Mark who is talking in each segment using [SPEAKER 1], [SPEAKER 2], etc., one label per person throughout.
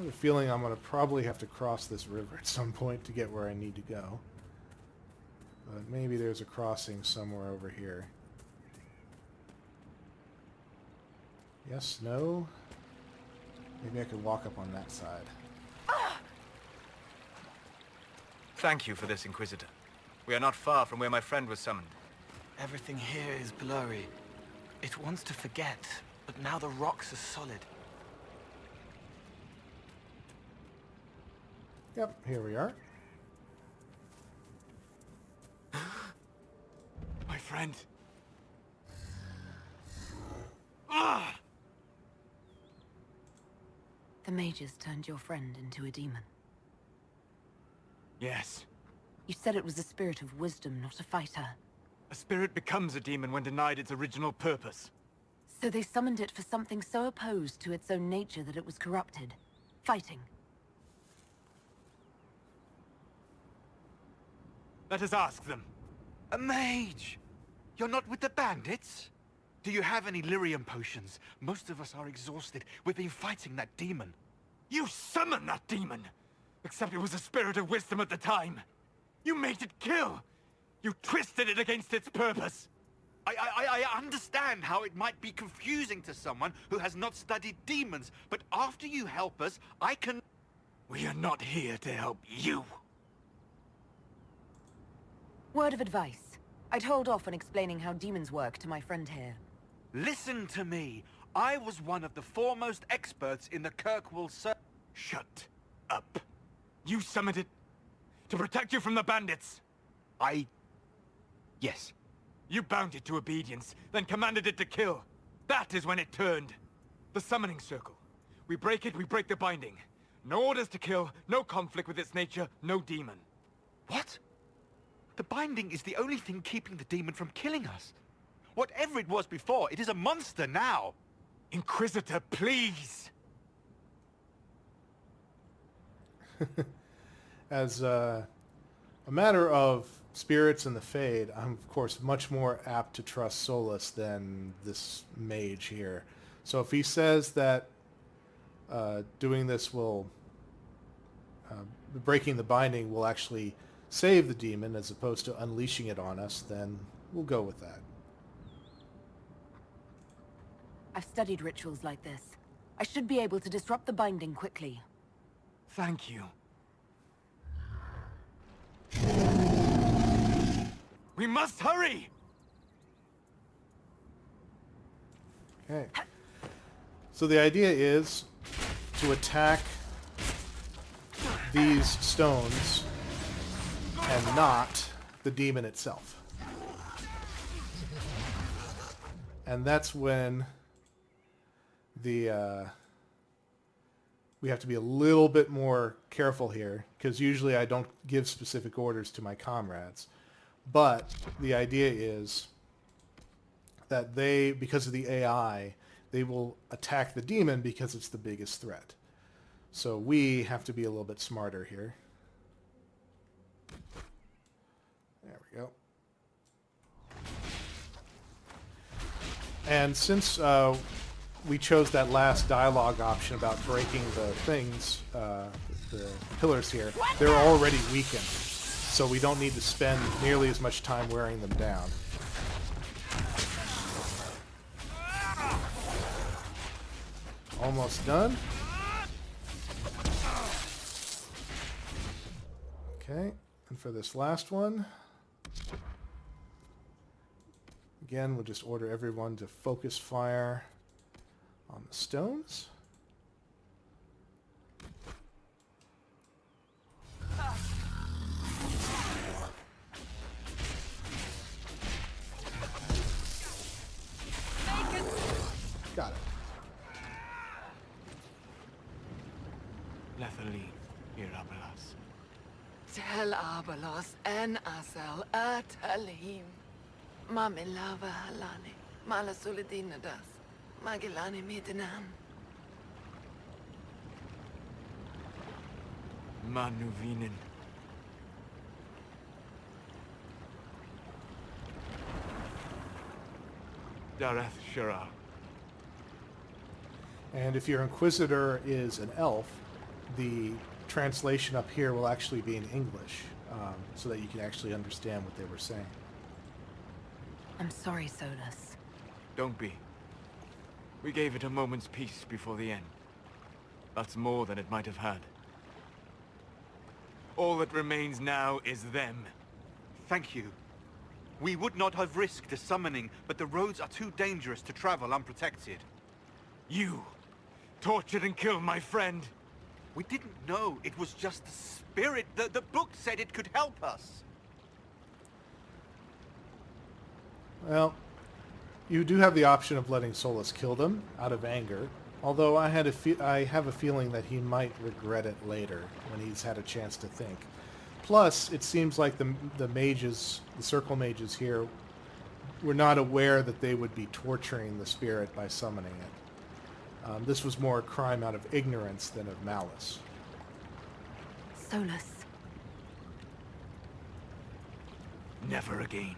[SPEAKER 1] have a feeling I'm going to probably have to cross this river at some point to get where I need to go. But maybe there's a crossing somewhere over here. Yes, no. Maybe I could walk up on that side.
[SPEAKER 2] Thank you for this, Inquisitor. We are not far from where my friend was summoned.
[SPEAKER 3] Everything here is blurry. It wants to forget, but now the rocks are solid.
[SPEAKER 1] Yep, here we are.
[SPEAKER 3] My friend.
[SPEAKER 4] The mages turned your friend into a demon.
[SPEAKER 3] Yes.
[SPEAKER 4] You said it was a spirit of wisdom, not a fighter.
[SPEAKER 3] A spirit becomes a demon when denied its original purpose.
[SPEAKER 4] So they summoned it for something so opposed to its own nature that it was corrupted. Fighting.
[SPEAKER 3] Let us ask them.
[SPEAKER 5] A mage! You're not with the bandits? Do you have any lyrium potions? Most of us are exhausted. We've been fighting that demon.
[SPEAKER 3] You summoned that demon! Except it was a spirit of wisdom at the time. You made it kill! You twisted it against its purpose!
[SPEAKER 5] I understand how it might be confusing to someone who has not studied demons, but after you help us, I can...
[SPEAKER 3] We are not here to help you.
[SPEAKER 4] Word of advice. I'd hold off on explaining how demons work to my friend here.
[SPEAKER 5] Listen to me. I was one of the foremost experts in the Kirkwall Circle.
[SPEAKER 3] Shut up. You summoned it to protect you from the bandits.
[SPEAKER 5] Yes.
[SPEAKER 3] You bound it to obedience, then commanded it to kill. That is when it turned. The summoning circle. We break it, we break the binding. No orders to kill, no conflict with its nature, no demon.
[SPEAKER 5] What? The binding is the only thing keeping the demon from killing us. Whatever it was before, it is a monster now.
[SPEAKER 3] Inquisitor, please!
[SPEAKER 1] As a matter of spirits and the Fade, I'm of course much more apt to trust Solus than this mage here. So if he says that doing this will, breaking the binding will actually save the demon as opposed to unleashing it on us, then we'll go with that.
[SPEAKER 4] I've studied rituals like this. I should be able to disrupt the binding quickly.
[SPEAKER 3] Thank you. We must hurry!
[SPEAKER 1] Okay. So the idea is to attack these stones and not the demon itself. And that's when the we have to be a little bit more careful here, because usually I don't give specific orders to my comrades. But the idea is that they, because of the AI, they will attack the demon because it's the biggest threat. So we have to be a little bit smarter here. There we go. And since we chose that last dialogue option about breaking the things, the pillars here, they're already weakened. So we don't need to spend nearly as much time wearing them down. Almost done. Okay, and for this last one, again, we'll just order everyone to focus fire on the stones. Got it.
[SPEAKER 3] Lethaline, Irabalas.
[SPEAKER 6] Tel Abalos en Asel Atalim. Mamilava Halani. Malasulidinadas. Magilani Midinan.
[SPEAKER 3] Manuvinin. Dareth Shara.
[SPEAKER 1] And if your Inquisitor is an elf, the translation up here will actually be in English, so that you can actually understand what they were saying.
[SPEAKER 4] I'm sorry, Solus.
[SPEAKER 3] Don't be. We gave it a moment's peace before the end. That's more than it might have had. All that remains now is them.
[SPEAKER 5] Thank you. We would not have risked a summoning, but the roads are too dangerous to travel unprotected.
[SPEAKER 3] You tortured and killed my friend.
[SPEAKER 5] We didn't know it was just a spirit. The book said it could help us.
[SPEAKER 1] Well, you do have the option of letting Solus kill them out of anger, although I have a feeling that he might regret it later when he's had a chance to think. Plus, it seems like the mages, the circle mages here, were not aware that they would be torturing the spirit by summoning it. This was more a crime out of ignorance than of malice.
[SPEAKER 4] Solus.
[SPEAKER 3] Never again.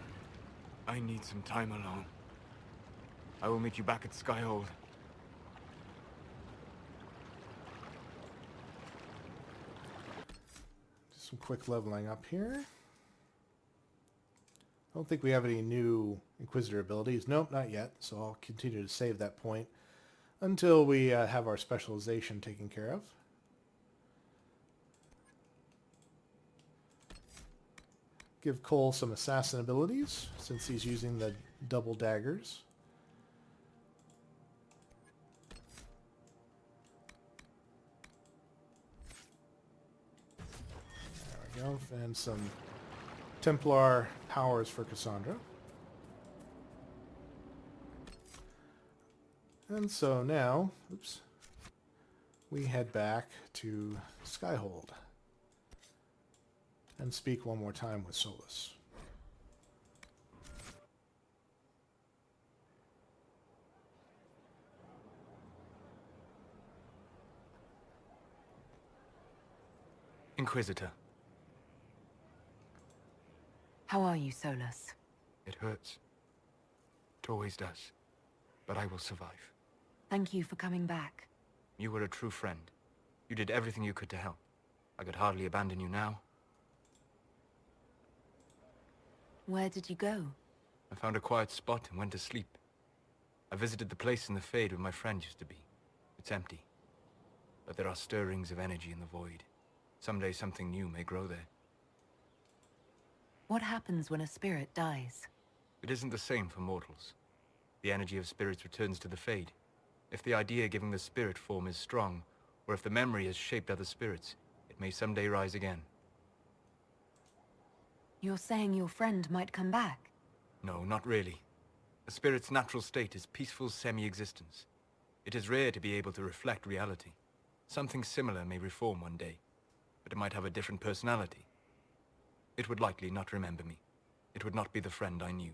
[SPEAKER 3] I need some time alone. I will meet you back at Skyhold.
[SPEAKER 1] Just some quick leveling up here. I don't think we have any new Inquisitor abilities. Nope, not yet. So I'll continue to save that point until we have our specialization taken care of. Give Cole some assassin abilities since he's using the double daggers. There we go. And some Templar powers for Cassandra. And so now, oops, we head back to Skyhold and speak one more time with Solus.
[SPEAKER 2] Inquisitor,
[SPEAKER 4] How are you, Solus?
[SPEAKER 2] it hurts. It always does. But I will survive.
[SPEAKER 4] Thank you for coming back.
[SPEAKER 2] You were a true friend. You did everything you could to help. I could hardly abandon you now.
[SPEAKER 4] Where did you go?
[SPEAKER 2] I found a quiet spot and went to sleep. I visited the place in the Fade where my friend used to be. It's empty. But there are stirrings of energy in the void. Someday something new may grow there.
[SPEAKER 4] What happens when a spirit dies?
[SPEAKER 2] It isn't the same for mortals. The energy of spirits returns to the Fade. If the idea giving the spirit form is strong, or if the memory has shaped other spirits, it may someday rise again.
[SPEAKER 4] You're saying your friend might come back?
[SPEAKER 2] No, not really. A spirit's natural state is peaceful semi-existence. It is rare to be able to reflect reality. Something similar may reform one day, but it might have a different personality. It would likely not remember me. It would not be the friend I knew.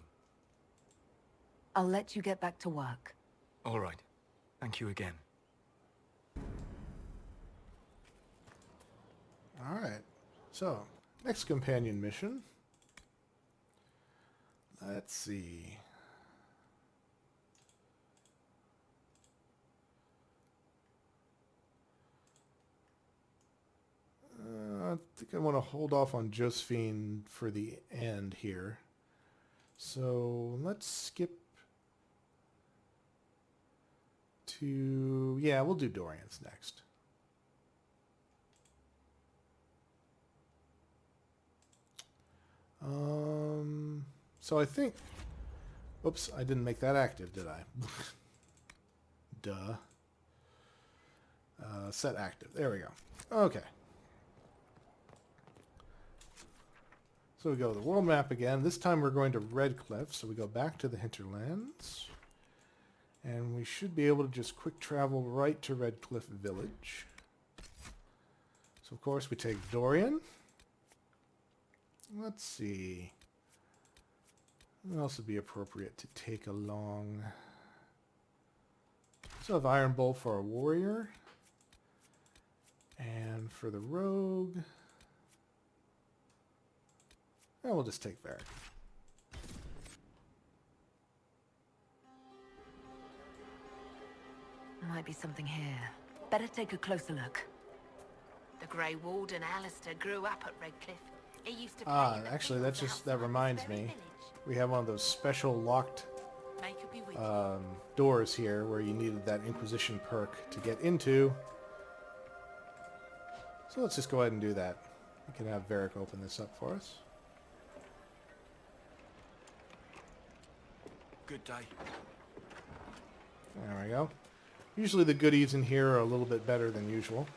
[SPEAKER 4] I'll let you get back to work.
[SPEAKER 2] All right. Thank you again.
[SPEAKER 1] All right. So, next companion mission. Let's see. I think I want to hold off on Josephine for the end here. So let's skip to... Yeah, we'll do Dorian's next. So I think... Oops, I didn't make that active, did I? Duh. Set active. There we go. Okay. So we go to the world map again. This time we're going to Redcliffe. So we go back to the hinterlands. And we should be able to just quick travel right to Redcliffe Village. So of course we take Dorian. Let's see. What else would be appropriate to take along? So I have Iron Bolt for a warrior. And for the rogue... And we'll just take Varric.
[SPEAKER 4] Might be something here. Better take a closer look. The Grey Warden Alistair grew up at Redcliffe. He used to
[SPEAKER 1] Actually, that reminds me. We have one of those special locked doors here where you needed that Inquisition perk to get into. So let's just go ahead and do that. We can have Varric open this up for us.
[SPEAKER 2] Good day.
[SPEAKER 1] There we go. Usually the goodies in here are a little bit better than usual.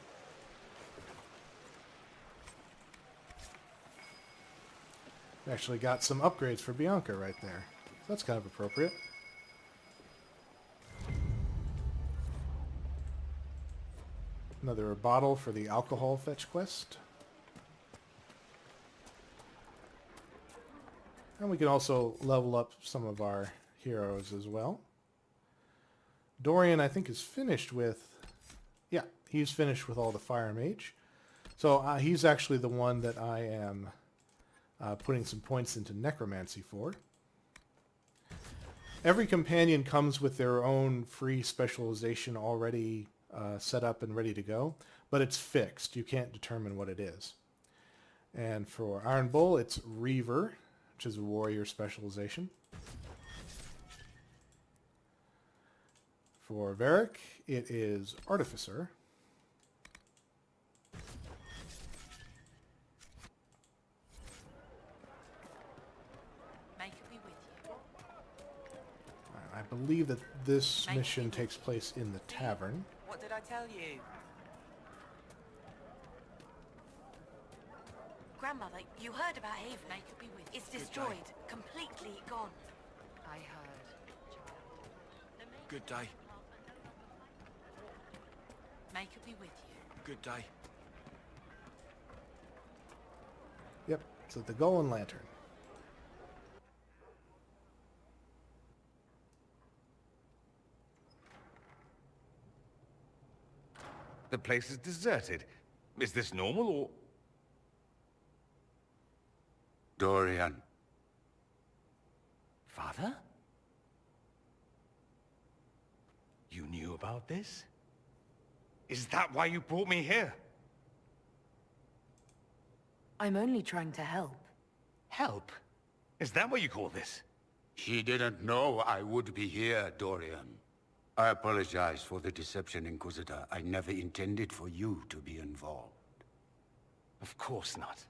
[SPEAKER 1] We actually got some upgrades for Bianca right there. So that's kind of appropriate. Another bottle for the alcohol fetch quest. And we can also level up some of our heroes as well. Dorian, I think, is finished with... Yeah, he's finished with all the Fire Mage. So he's actually the one that I am putting some points into Necromancy for. Every companion comes with their own free specialization already set up and ready to go, but it's fixed. You can't determine what it is. And for Iron Bull, it's Reaver, which is a warrior specialization. For Varric, it is Artificer. I believe that this mission takes place in the tavern.
[SPEAKER 7] What did I tell you?
[SPEAKER 4] Grandmother, you heard about Haven. May it be with you. It's destroyed. Completely gone.
[SPEAKER 6] I heard, child.
[SPEAKER 2] Good day.
[SPEAKER 4] May it be with you.
[SPEAKER 2] Good day.
[SPEAKER 1] Yep, so the Golden Lantern.
[SPEAKER 8] The place is deserted. Is this normal, or...?
[SPEAKER 9] Dorian.
[SPEAKER 8] Father? You knew about this? Is that why you brought me here?
[SPEAKER 4] I'm only trying to help.
[SPEAKER 8] Help? Is that what you call this?
[SPEAKER 9] She didn't know I would be here, Dorian. I apologize for the deception, Inquisitor. I never intended for you to be involved.
[SPEAKER 8] Of course not.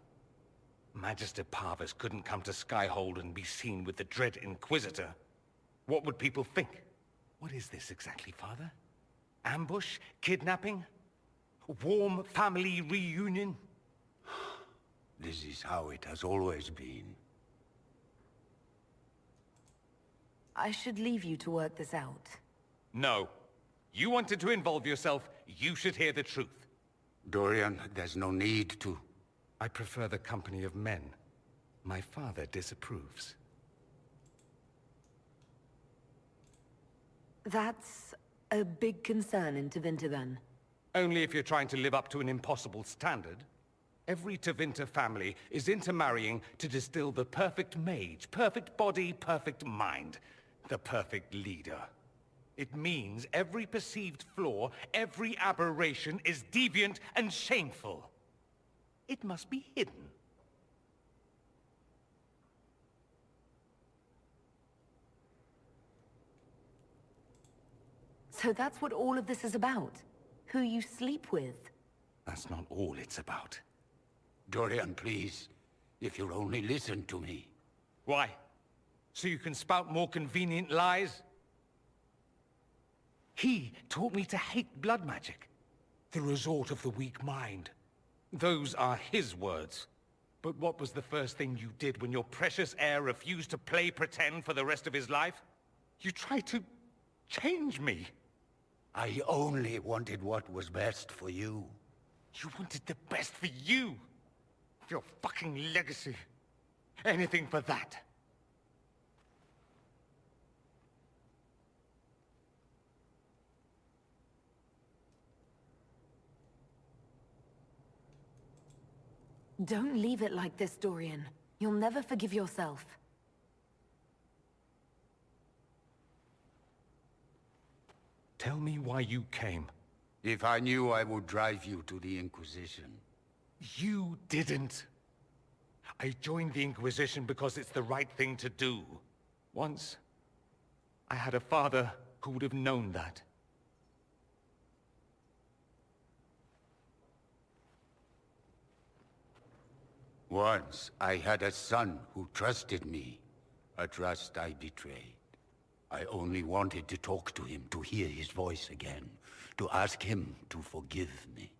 [SPEAKER 8] Magister Parvis couldn't come to Skyhold and be seen with the dread Inquisitor. What would people think? What is this exactly, Father? Ambush? Kidnapping? Warm family reunion?
[SPEAKER 9] This is how it has always been.
[SPEAKER 4] I should leave you to work this out.
[SPEAKER 8] No. You wanted to involve yourself, you should hear the truth.
[SPEAKER 9] Dorian, there's no need to.
[SPEAKER 8] I prefer the company of men. My father disapproves.
[SPEAKER 4] That's a big concern in Tevinter, then.
[SPEAKER 8] Only if you're trying to live up to an impossible standard. Every Tevinter family is intermarrying to distill the perfect mage, perfect body, perfect mind, the perfect leader. It means every perceived flaw, every aberration is deviant and shameful. It must be hidden.
[SPEAKER 4] So that's what all of this is about? Who you sleep with?
[SPEAKER 8] That's not all it's about.
[SPEAKER 9] Dorian, please. If you'll only listen to me.
[SPEAKER 8] Why? So you can spout more convenient lies? He taught me to hate blood magic. The resort of the weak mind. Those are his words. But what was the first thing you did when your precious heir refused to play pretend for the rest of his life? You tried to change me.
[SPEAKER 9] I only wanted what was best for you.
[SPEAKER 8] You wanted the best for you. Your fucking legacy. Anything for that.
[SPEAKER 4] Don't leave it like this, Dorian. You'll never forgive yourself.
[SPEAKER 8] Tell me why you came.
[SPEAKER 9] If I knew I would drive you to the Inquisition,
[SPEAKER 8] You didn't. I joined the Inquisition because it's the right thing to do. Once, I had a father who would have known that.
[SPEAKER 9] Once, I had a son who trusted me. A trust I betrayed. I only wanted to talk to him, to hear his voice again, to ask him to forgive me.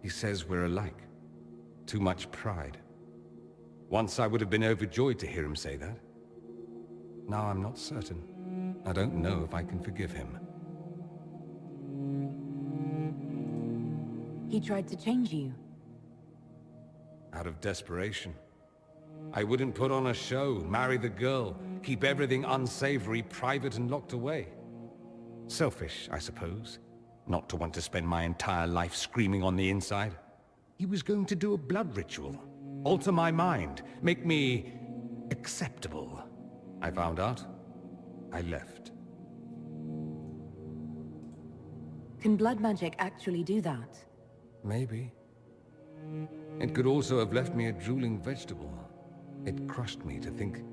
[SPEAKER 8] He says we're alike. Too much pride. Once I would have been overjoyed to hear him say that. Now I'm not certain. I don't know if I can forgive him.
[SPEAKER 4] He tried to change you.
[SPEAKER 8] Out of desperation. I wouldn't put on a show, marry the girl, keep everything unsavory, private and locked away. Selfish, I suppose. Not to want to spend my entire life screaming on the inside. He was going to do a blood ritual. Alter my mind. Make me... acceptable. I found out. I left.
[SPEAKER 4] Can blood magic actually do that?
[SPEAKER 8] Maybe. It could also have left me a drooling vegetable. It crushed me to think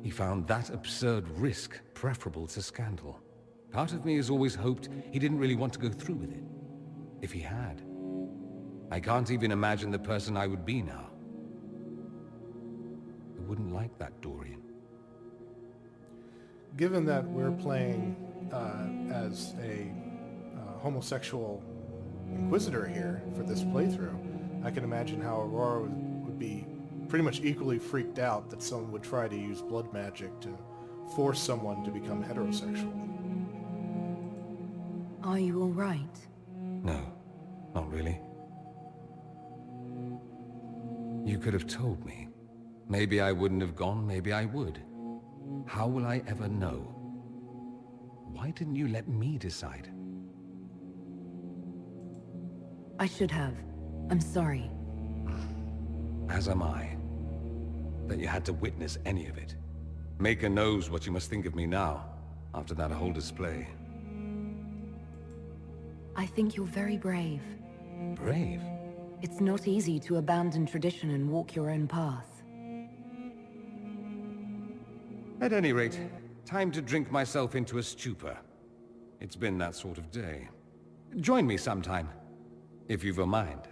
[SPEAKER 8] he found that absurd risk preferable to scandal. Part of me has always hoped he didn't really want to go through with it. If he had. I can't even imagine the person I would be now. I wouldn't like that, Dorian.
[SPEAKER 1] Given that we're playing as a homosexual Inquisitor here for this playthrough, I can imagine how Aurora would be pretty much equally freaked out that someone would try to use blood magic to force someone to become heterosexual.
[SPEAKER 4] Are you all right?
[SPEAKER 8] No, not really. You could have told me. Maybe I wouldn't have gone, maybe I would. How will I ever know? Why didn't you let me decide?
[SPEAKER 4] I should have. I'm sorry.
[SPEAKER 8] As am I. That you had to witness any of it. Maker knows what you must think of me now, after that whole display.
[SPEAKER 4] I think you're very brave.
[SPEAKER 8] Brave?
[SPEAKER 4] It's not easy to abandon tradition and walk your own path.
[SPEAKER 8] At any rate, time to drink myself into a stupor. It's been that sort of day. Join me sometime, if you've a mind.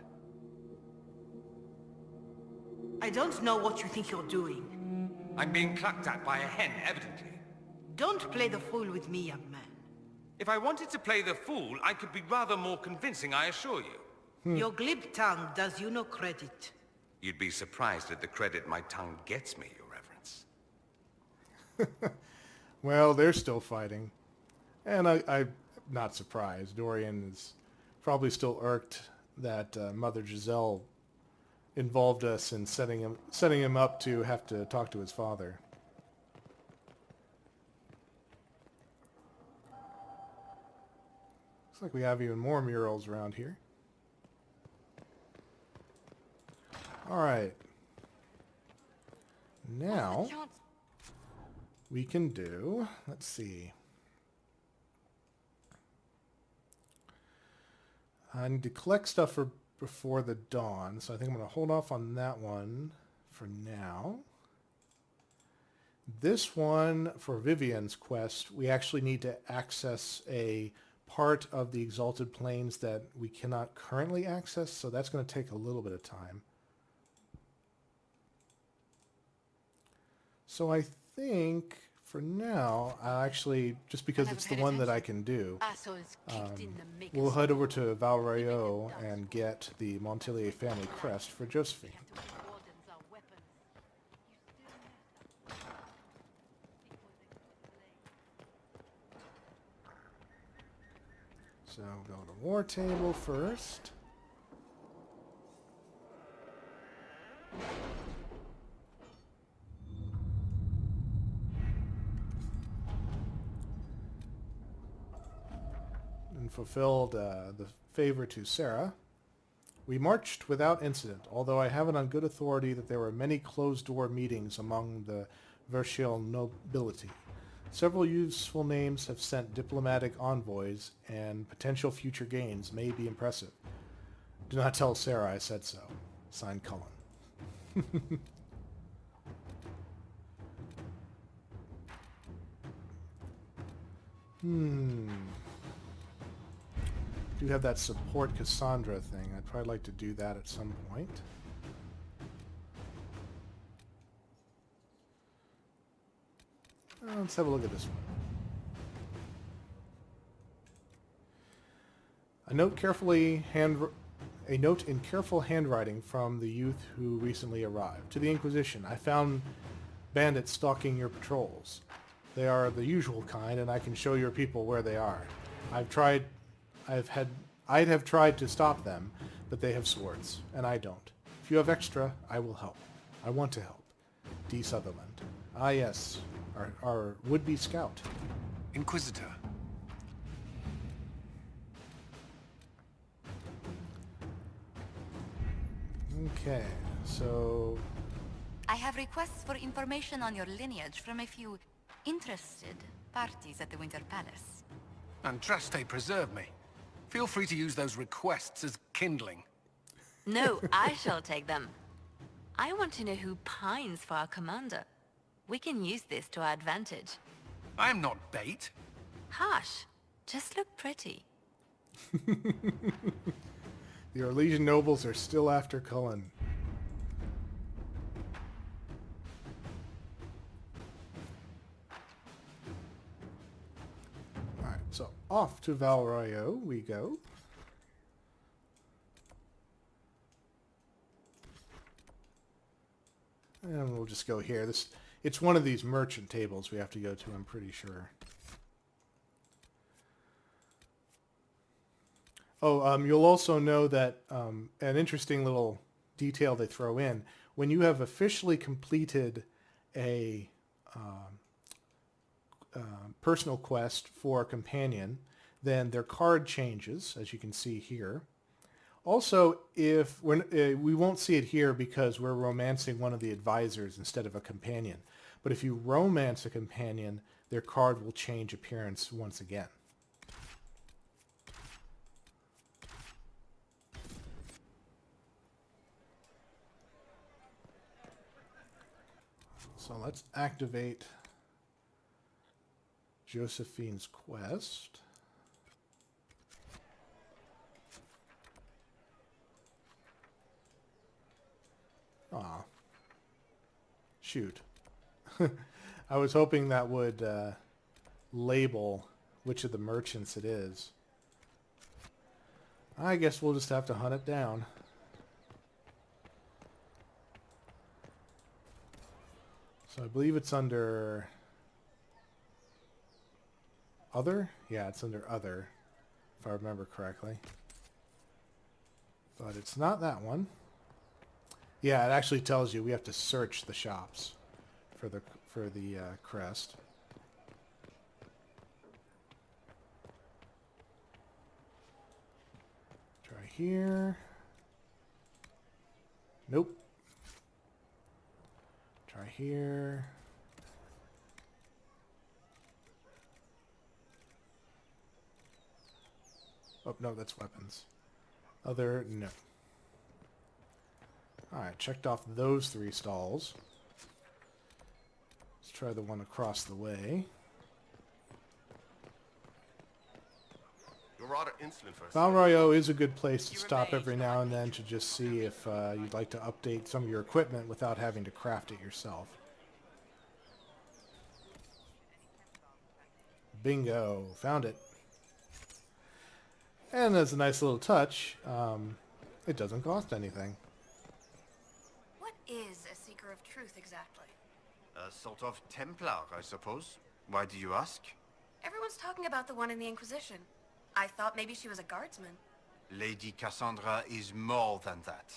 [SPEAKER 7] I don't know what you think you're doing.
[SPEAKER 8] I'm being clucked at by a hen, evidently.
[SPEAKER 7] Don't play the fool with me, young man.
[SPEAKER 8] If I wanted to play the fool, I could be rather more convincing, I assure you.
[SPEAKER 7] Your glib tongue does you no credit.
[SPEAKER 8] You'd be surprised at the credit my tongue gets me, Your Reverence.
[SPEAKER 1] Well, they're still fighting. And I'm not surprised. Dorian is probably still irked that Mother Giselle involved us in setting him up to have to talk to his father. Looks like we have even more murals around here. Alright. Now, we can do, let's see. I need to collect stuff for before the dawn, so I think I'm going to hold off on that one for now. This one, for Vivian's quest, we actually need to access a part of the Exalted Plains that we cannot currently access, so that's going to take a little bit of time. So I think, for now, actually, just because it's the one that I can do, we'll head over to Valrayo and get the Montelier family crest for Josephine. So we'll go to War Table first. and fulfilled the favor to Sarah. We marched without incident, although I have it on good authority that there were many closed-door meetings among the Verschiel nobility. Several useful names have sent diplomatic envoys, and potential future gains may be impressive. Do not tell Sarah I said so. Signed, Cullen. Do have that support Cassandra thing. I'd probably like to do that at some point. Let's have a look at this one. A note in careful handwriting from the youth who recently arrived. To the Inquisition, I found bandits stalking your patrols. They are the usual kind, and I can show your people where they are. I'd have tried to stop them, but they have swords, and I don't. If you have extra, I will help. I want to help. D. Sutherland. Ah, yes. Our would-be scout.
[SPEAKER 5] Inquisitor.
[SPEAKER 1] Okay, so...
[SPEAKER 6] I have requests for information on your lineage from a few interested parties at the Winter Palace.
[SPEAKER 5] Andraste preserve me. Feel free to use those requests as kindling.
[SPEAKER 6] No, I shall take them. I want to know who pines for our commander. We can use this to our advantage.
[SPEAKER 5] I'm not bait.
[SPEAKER 6] Hush. Just look pretty.
[SPEAKER 1] The Orlesian nobles are still after Cullen. Alright, so off to Val Royeaux we go. And we'll just go here. It's one of these merchant tables we have to go to, I'm pretty sure. Oh, you'll also know that an interesting little detail they throw in. When you have officially completed a personal quest for a companion, then their card changes, as you can see here. Also, if we won't see it here because we're romancing one of the advisors instead of a companion. But if you romance a companion, their card will change appearance once again. So let's activate Josephine's quest. Aw. Shoot. I was hoping that would label which of the merchants it is. I guess we'll just have to hunt it down. So I believe it's under Other? Yeah, it's under Other, if I remember correctly. But it's not that one. Yeah, it actually tells you we have to search the shops for the crest. Try here. Nope. Try here. Oh, no, that's weapons. Other, no. Alright, checked off those 3 stalls. Let's try the one across the way.
[SPEAKER 10] You're rather insolent for a
[SPEAKER 1] Val Royeaux is a good place to stop every now and then to just see if you'd like to update some of your equipment without having to craft it yourself. Bingo! Found it. And as a nice little touch, it doesn't cost anything.
[SPEAKER 11] What is a Seeker of Truth exactly?
[SPEAKER 10] A sort of Templar, I suppose. Why do you ask?
[SPEAKER 11] Everyone's talking about the one in the Inquisition. I thought maybe she was a guardsman.
[SPEAKER 10] Lady Cassandra is more than that.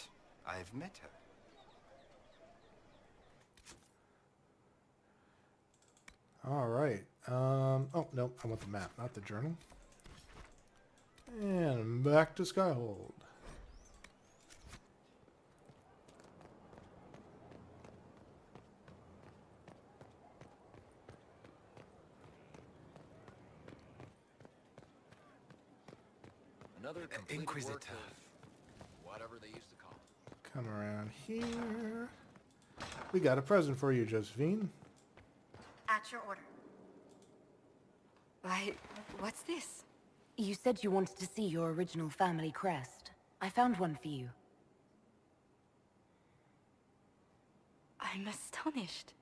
[SPEAKER 10] I've met her.
[SPEAKER 1] Alright. Oh, no, I want the map, not the journal. And back to Skyhold.
[SPEAKER 12] Another
[SPEAKER 2] Inquisitor.
[SPEAKER 12] work of whatever they used to call it.
[SPEAKER 1] Come around here. We got a present for you, Josephine.
[SPEAKER 11] At your order.
[SPEAKER 6] Why, what's this?
[SPEAKER 4] You said you wanted to see your original family crest. I found one for you.
[SPEAKER 13] I'm astonished.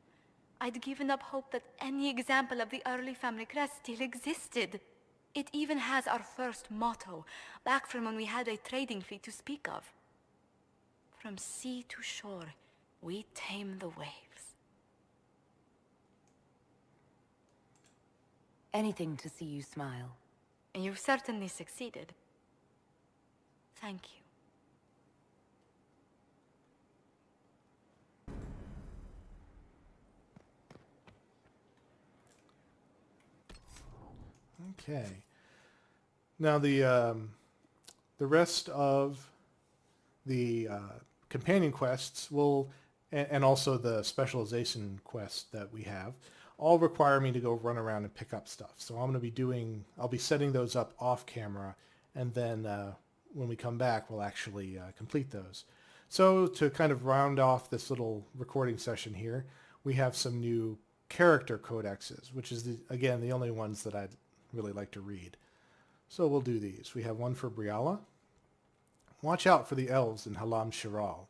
[SPEAKER 13] I'd given up hope that any example of the early family crest still existed. It even has our first motto, back from when we had a trading fleet to speak of. From sea to shore, we tame the waves.
[SPEAKER 4] Anything to see you smile.
[SPEAKER 13] And you've certainly succeeded. Thank you.
[SPEAKER 1] Okay. Now the rest of the companion quests will, and also the specialization quests that we have, all require me to go run around and pick up stuff. So I'll be setting those up off camera, and then when we come back, we'll actually complete those. So to kind of round off this little recording session here, we have some new character codexes, which is, again, the only ones that I'd really like to read. So we'll do these. We have one for Briala. Watch out for the elves in Halam Shiral.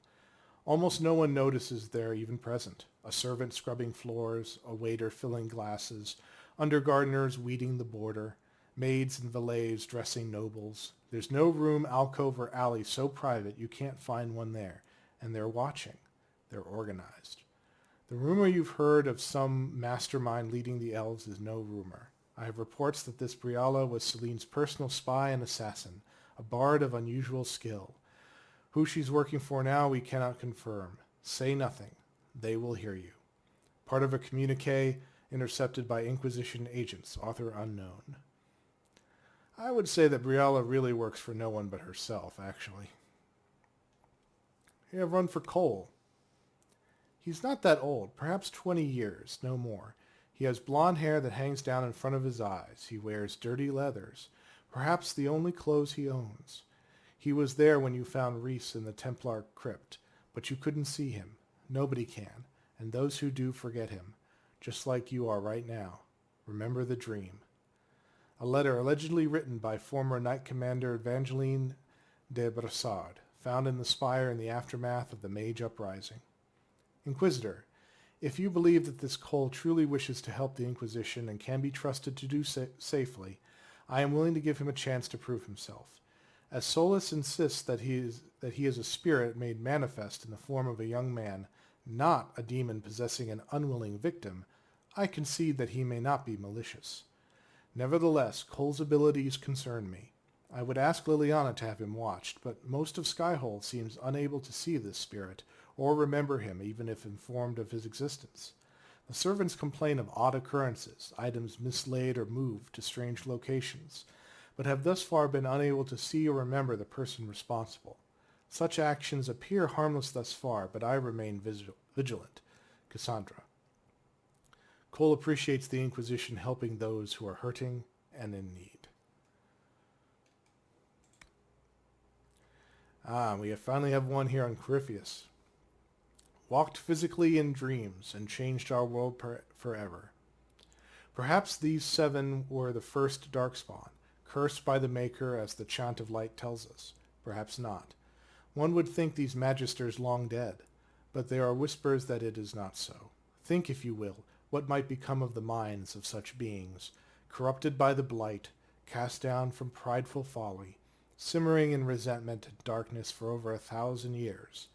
[SPEAKER 1] Almost no one notices they're even present. A servant scrubbing floors, a waiter filling glasses, undergardeners weeding the border, maids and valets dressing nobles. There's no room, alcove, or alley so private you can't find one there. And they're watching. They're organized. The rumor you've heard of some mastermind leading the elves is no rumor. I have reports that this Briala was Celine's personal spy and assassin, a bard of unusual skill. Who she's working for now we cannot confirm. Say nothing. They will hear you. Part of a communique intercepted by Inquisition agents, author unknown. I would say that Briala really works for no one but herself, actually. You have run for Cole. He's not that old, perhaps 20 years, no more. He has blonde hair that hangs down in front of his eyes. He wears dirty leathers, perhaps the only clothes he owns. He was there when you found Reese in the Templar crypt, but you couldn't see him. Nobody can, and those who do forget him, just like you are right now. Remember the dream. A letter allegedly written by former Knight Commander Evangeline de Brassard, found in the spire in the aftermath of the Mage Uprising. Inquisitor, if you believe that this Cole truly wishes to help the Inquisition and can be trusted to do safely, I am willing to give him a chance to prove himself. As Solus insists that he is a spirit made manifest in the form of a young man, not a demon possessing an unwilling victim, I concede that he may not be malicious. Nevertheless, Cole's abilities concern me. I would ask Liliana to have him watched, but most of Skyhold seems unable to see this spirit, or remember him even if informed of his existence. The servants complain of odd occurrences, items mislaid or moved to strange locations, but have thus far been unable to see or remember the person responsible. Such actions appear harmless thus far, but I remain vigilant. Cassandra. Cole appreciates the Inquisition helping those who are hurting and in need. We finally have one here on Corypheus. Walked physically in dreams and changed our world forever. Perhaps these 7 were the first Darkspawn, cursed by the Maker as the Chant of Light tells us. Perhaps not. One would think these Magisters long dead, but there are whispers that it is not so. Think, if you will, what might become of the minds of such beings, corrupted by the blight, cast down from prideful folly, simmering in resentment and darkness for over 1,000 years.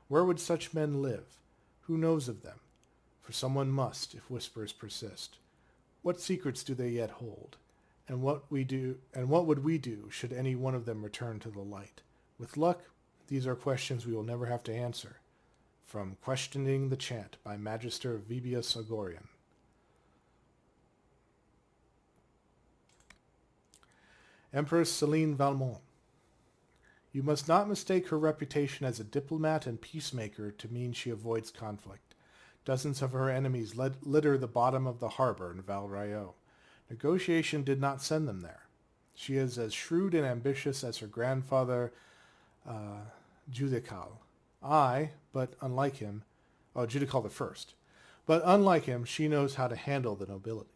[SPEAKER 1] Where would such men live? Who knows of them? For someone must, if whispers persist. What secrets do they yet hold? And what would we do should any one of them return to the light? With luck, these are questions we will never have to answer. From Questioning the Chant by Magister Vibius Agorian. Empress Celine Valmont. You must not mistake her reputation as a diplomat and peacemaker to mean she avoids conflict. Dozens of her enemies litter the bottom of the harbor in Val Rayo. Negotiation did not send them there. She is as shrewd and ambitious as her grandfather, Judical. Judical the First. But unlike him, she knows how to handle the nobility.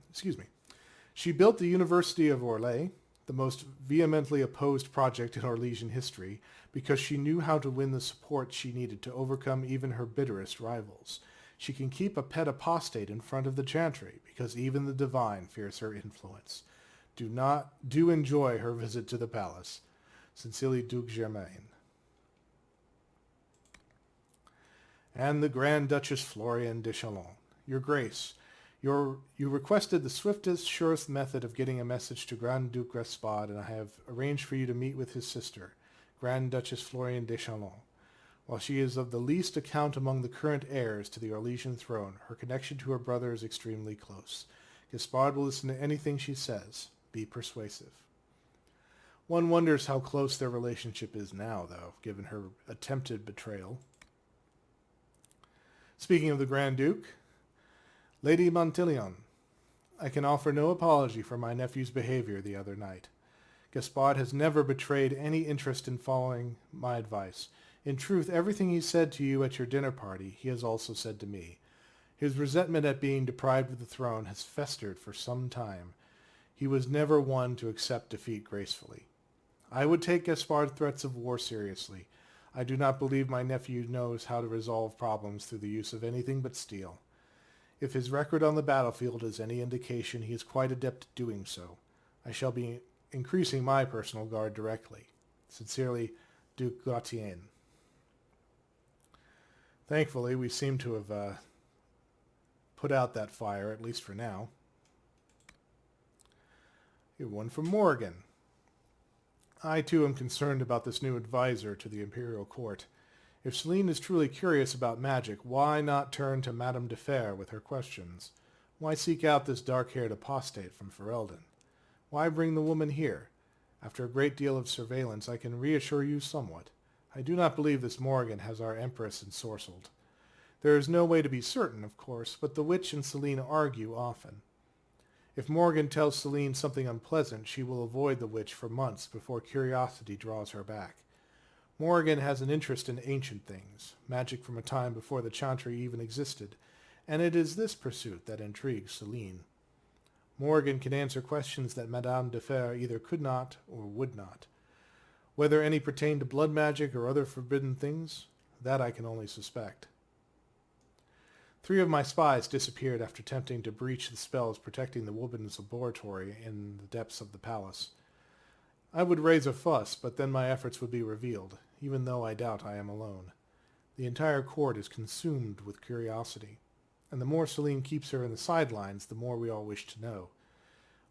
[SPEAKER 1] Excuse me. She built the University of Orlais, the most vehemently opposed project in Orlesian history, because she knew how to win the support she needed to overcome even her bitterest rivals. She can keep a pet apostate in front of the chantry, because even the divine fears her influence. Do enjoy her visit to the palace. Sincerely, Duke Germain. And the Grand Duchess Florian de Chalon. Your Grace, you requested the swiftest, surest method of getting a message to Grand Duke Gaspard, and I have arranged for you to meet with his sister, Grand Duchess Florian de Chalon. While she is of the least account among the current heirs to the Orlesian throne, her connection to her brother is extremely close. Gaspard will listen to anything she says. Be persuasive. One wonders how close their relationship is now, though, given her attempted betrayal. Speaking of the Grand Duke, Lady Montilion, I can offer no apology for my nephew's behavior the other night. Gaspard has never betrayed any interest in following my advice. In truth, everything he said to you at your dinner party, he has also said to me. His resentment at being deprived of the throne has festered for some time. He was never one to accept defeat gracefully. I would take Gaspard's threats of war seriously. I do not believe my nephew knows how to resolve problems through the use of anything but steel. If his record on the battlefield is any indication, he is quite adept at doing so. I shall be increasing my personal guard directly. Sincerely, Duke Gautien. Thankfully, we seem to have put out that fire, at least for now. Here's one from Morgan. I, too, am concerned about this new advisor to the Imperial Court. If Celine is truly curious about magic, why not turn to Madame de Fer with her questions? Why seek out this dark-haired apostate from Ferelden? Why bring the woman here? After a great deal of surveillance, I can reassure you somewhat. I do not believe this Morgan has our Empress ensorcelled. There is no way to be certain, of course, but the witch and Celine argue often. If Morgan tells Celine something unpleasant, she will avoid the witch for months before curiosity draws her back. Morgan has an interest in ancient things, magic from a time before the Chantry even existed, and it is this pursuit that intrigues Celine. Morgan can answer questions that Madame de Fer either could not or would not. Whether any pertain to blood magic or other forbidden things, that I can only suspect. 3 of my spies disappeared after attempting to breach the spells protecting the woman's laboratory in the depths of the palace. I would raise a fuss, but then my efforts would be revealed, even though I doubt I am alone. The entire court is consumed with curiosity, and the more Celine keeps her in the sidelines, the more we all wish to know.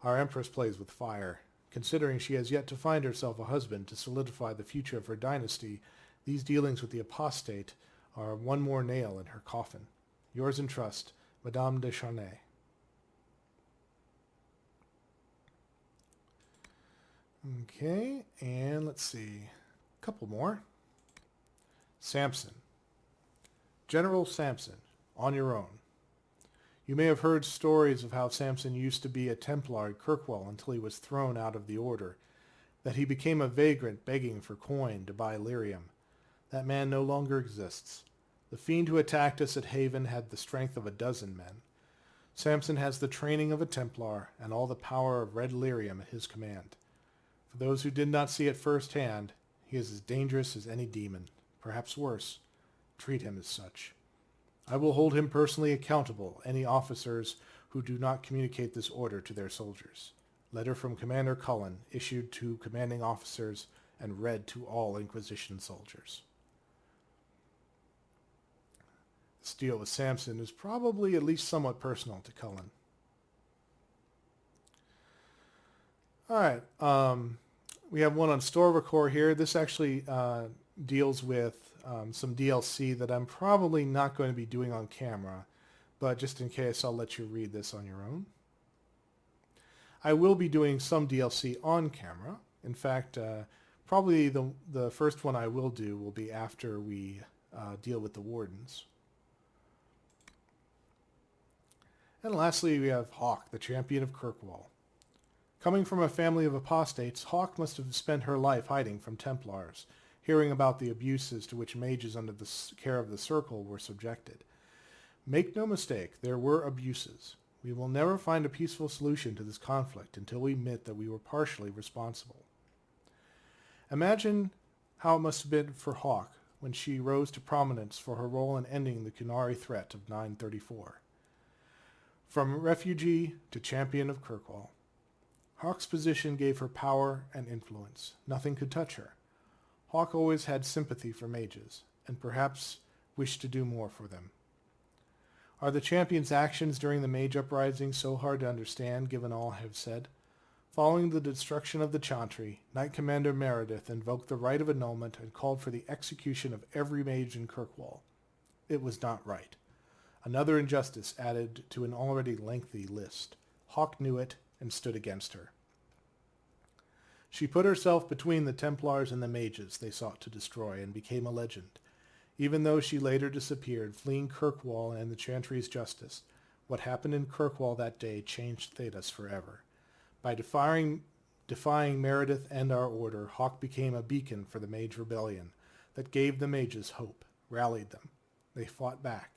[SPEAKER 1] Our Empress plays with fire. Considering she has yet to find herself a husband to solidify the future of her dynasty, these dealings with the apostate are one more nail in her coffin. Yours in trust, Madame de Charnay. Okay, and let's see. A couple more. Samson. General Samson, on your own. You may have heard stories of how Samson used to be a Templar at Kirkwall until he was thrown out of the order, that he became a vagrant begging for coin to buy lyrium. That man no longer exists. The fiend who attacked us at Haven had the strength of a dozen men. Samson has the training of a Templar and all the power of red lyrium at his command. For those who did not see it firsthand, he is as dangerous as any demon, perhaps worse. Treat him as such. I will hold him personally accountable, any officers who do not communicate this order to their soldiers. Letter from Commander Cullen, issued to commanding officers and read to all Inquisition soldiers. This deal with Samson is probably at least somewhat personal to Cullen. Alright, we have one on Store Record here. This actually deals with some DLC that I'm probably not going to be doing on camera, but just in case, I'll let you read this on your own. I will be doing some DLC on camera. In fact, probably the first one I will do will be after we deal with the Wardens. And lastly, we have Hawke, the champion of Kirkwall. Coming from a family of apostates, Hawke must have spent her life hiding from Templars, hearing about the abuses to which mages under the care of the Circle were subjected. Make no mistake, there were abuses. We will never find a peaceful solution to this conflict until we admit that we were partially responsible. Imagine how it must have been for Hawke when she rose to prominence for her role in ending the Qunari threat of 934. From refugee to champion of Kirkwall, Hawke's position gave her power and influence. Nothing could touch her. Hawke always had sympathy for mages, and perhaps wished to do more for them. Are the champion's actions during the Mage Uprising so hard to understand, given all I have said? Following the destruction of the Chantry, Knight Commander Meredith invoked the right of annulment and called for the execution of every mage in Kirkwall. It was not right. Another injustice added to an already lengthy list. Hawke knew it and stood against her. She put herself between the Templars and the mages they sought to destroy and became a legend. Even though she later disappeared, fleeing Kirkwall and the Chantry's justice, what happened in Kirkwall that day changed Thedas forever. By defying Meredith and our order, Hawke became a beacon for the Mage Rebellion that gave the mages hope, rallied them. They fought back,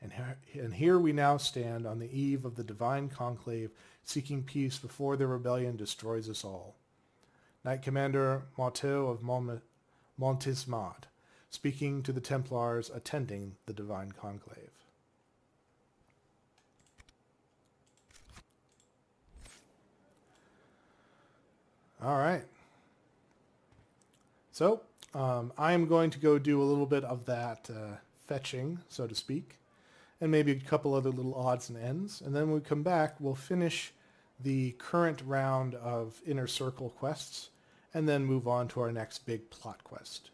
[SPEAKER 1] and here we now stand on the eve of the Divine Conclave, seeking peace before the rebellion destroys us all. Knight Commander Marteau of Montismad, speaking to the Templars attending the Divine Conclave. All right. So, I am going to go do a little bit of that fetching, so to speak, and maybe a couple other little odds and ends. And then when we come back, we'll finish the current round of Inner Circle quests, and then move on to our next big plot quest.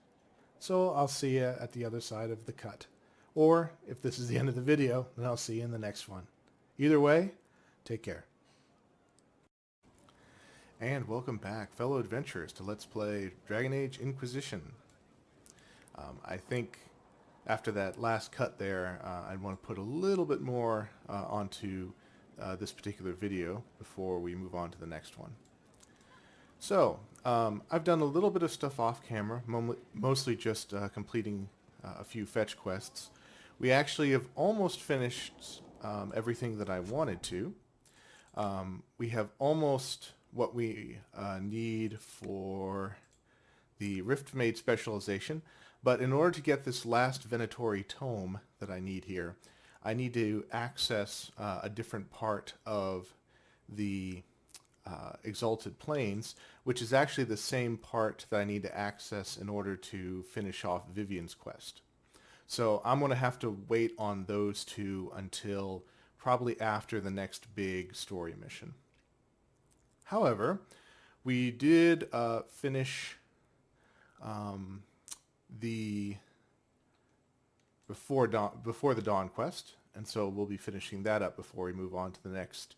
[SPEAKER 1] So I'll see you at the other side of the cut. Or, if this is the end of the video, then I'll see you in the next one. Either way, take care. And welcome back, fellow adventurers, to Let's Play Dragon Age Inquisition. I think after that last cut there, I'd want to put a little bit more onto this particular video before we move on to the next one. So, I've done a little bit of stuff off camera, mostly just completing a few fetch quests. We actually have almost finished everything that I wanted to. We have almost what we need for the Riftmaid specialization, but in order to get this last Venatori tome that I need here, I need to access a different part of the Exalted Plains, which is actually the same part that I need to access in order to finish off Vivian's quest. So I'm going to have to wait on those two until probably after the next big story mission. However, we did finish the before the Dawn quest, and so we'll be finishing that up before we move on to the next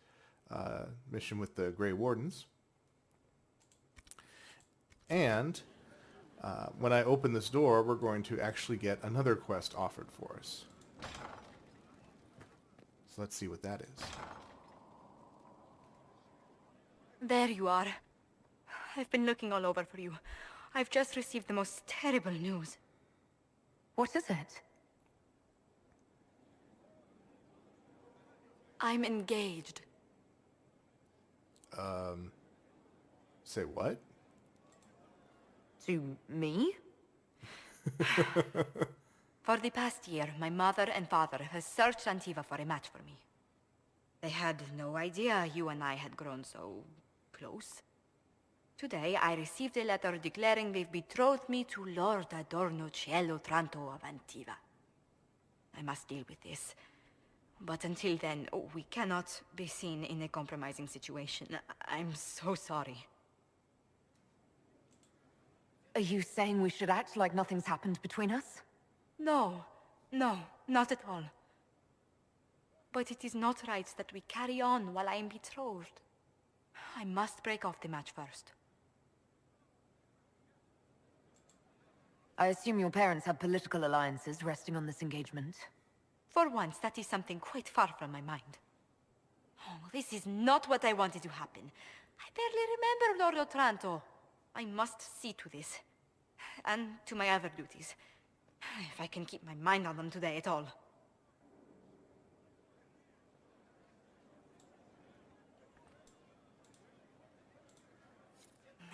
[SPEAKER 1] mission with the Grey Wardens. And when I open this door, we're going to actually get another quest offered for us. So let's see what that is.
[SPEAKER 13] There you are. I've been looking all over for you. I've just received the most terrible news.
[SPEAKER 4] What is it?
[SPEAKER 13] I'm engaged.
[SPEAKER 1] Say what?
[SPEAKER 4] To me?
[SPEAKER 13] For the past year, my mother and father have searched Antiva for a match for me. They had no idea you and I had grown so close. Today, I received a letter declaring they've betrothed me to Lord Adorno Cielo Tranto of Antiva. I must deal with this. But until then, we cannot be seen in a compromising situation. I'm so sorry.
[SPEAKER 4] Are you saying we should act like nothing's happened between us?
[SPEAKER 13] No, not at all. But it is not right that we carry on while I am betrothed. I must break off the match first.
[SPEAKER 4] I assume your parents have political alliances resting on this engagement.
[SPEAKER 13] For once, that is something quite far from my mind. Oh, this is not what I wanted to happen. I barely remember Lord Otranto. I must see to this. And to my other duties. If I can keep my mind on them today at all.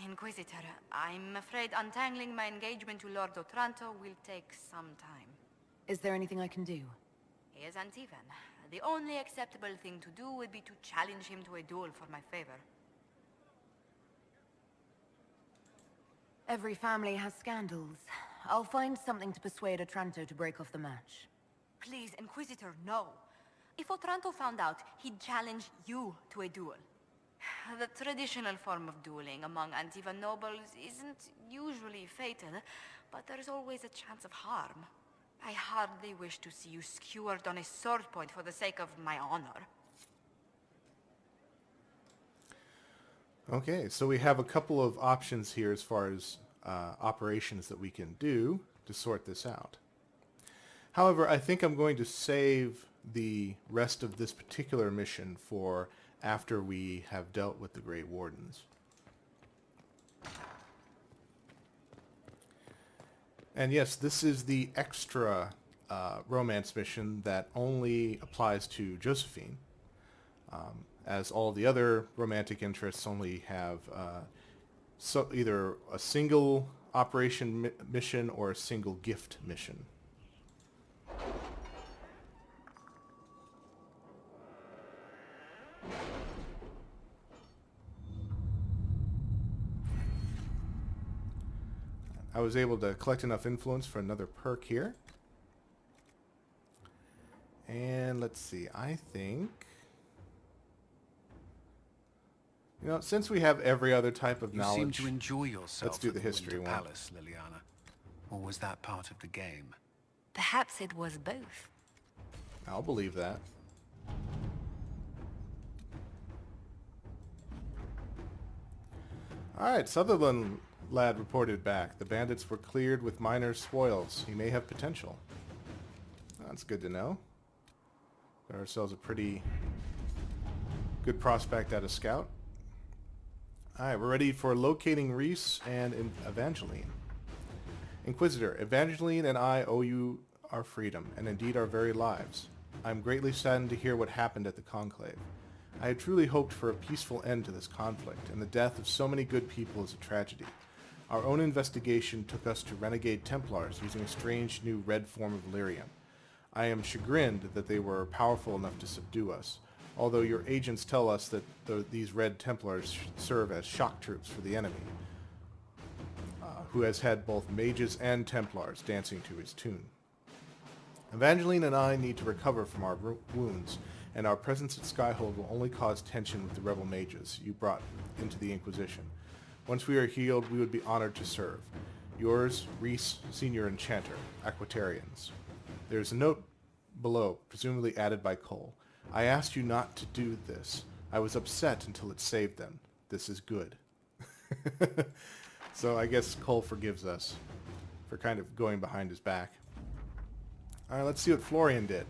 [SPEAKER 13] Inquisitor, I'm afraid untangling my engagement to Lord Otranto will take some time.
[SPEAKER 4] Is there anything I can do?
[SPEAKER 13] He is Antivan. The only acceptable thing to do would be to challenge him to a duel for my favor.
[SPEAKER 4] Every family has scandals. I'll find something to persuade Otranto to break off the match.
[SPEAKER 13] Please, Inquisitor, no. If Otranto found out, he'd challenge you to a duel. The traditional form of dueling among Antivan nobles isn't usually fatal, but there's always a chance of harm. I hardly wish to see you skewered on a sword point for the sake of my honor.
[SPEAKER 1] Okay, so we have a couple of options here as far as operations that we can do to sort this out. However, I think I'm going to save the rest of this particular mission for after we have dealt with the Grey Wardens. And yes, this is the extra romance mission that only applies to Josephine, as all the other romantic interests only have either a single operation mission or a single gift mission. I was able to collect enough influence for another perk here. And let's see, I think... You know, since we have every other type of knowledge...
[SPEAKER 14] You seem to enjoy yourself
[SPEAKER 1] let's do the
[SPEAKER 14] at
[SPEAKER 1] history
[SPEAKER 14] Winter
[SPEAKER 1] one.
[SPEAKER 14] Palace, Liliana. Or was that part of the game?
[SPEAKER 6] Perhaps it was both.
[SPEAKER 1] I'll believe that. Alright, Sutherland lad reported back. The bandits were cleared with minor spoils. He may have potential. That's good to know. Got ourselves a pretty good prospect at a scout. Alright, we're ready for locating Reese and Evangeline. Inquisitor, Evangeline and I owe you our freedom, and indeed our very lives. I am greatly saddened to hear what happened at the Conclave. I had truly hoped for a peaceful end to this conflict, and the death of so many good people is a tragedy. Our own investigation took us to renegade Templars using a strange new red form of lyrium. I am chagrined that they were powerful enough to subdue us, although your agents tell us that these red Templars serve as shock troops for the enemy, who has had both mages and Templars dancing to his tune. Evangeline and I need to recover from our wounds, and our presence at Skyhold will only cause tension with the rebel mages you brought into the Inquisition. Once we are healed, we would be honored to serve. Yours, Reese, Senior Enchanter, Aquitarians. There is a note below, presumably added by Cole. I asked you not to do this. I was upset until it saved them. This is good. So I guess Cole forgives us for kind of going behind his back. Alright, let's see what Florian did.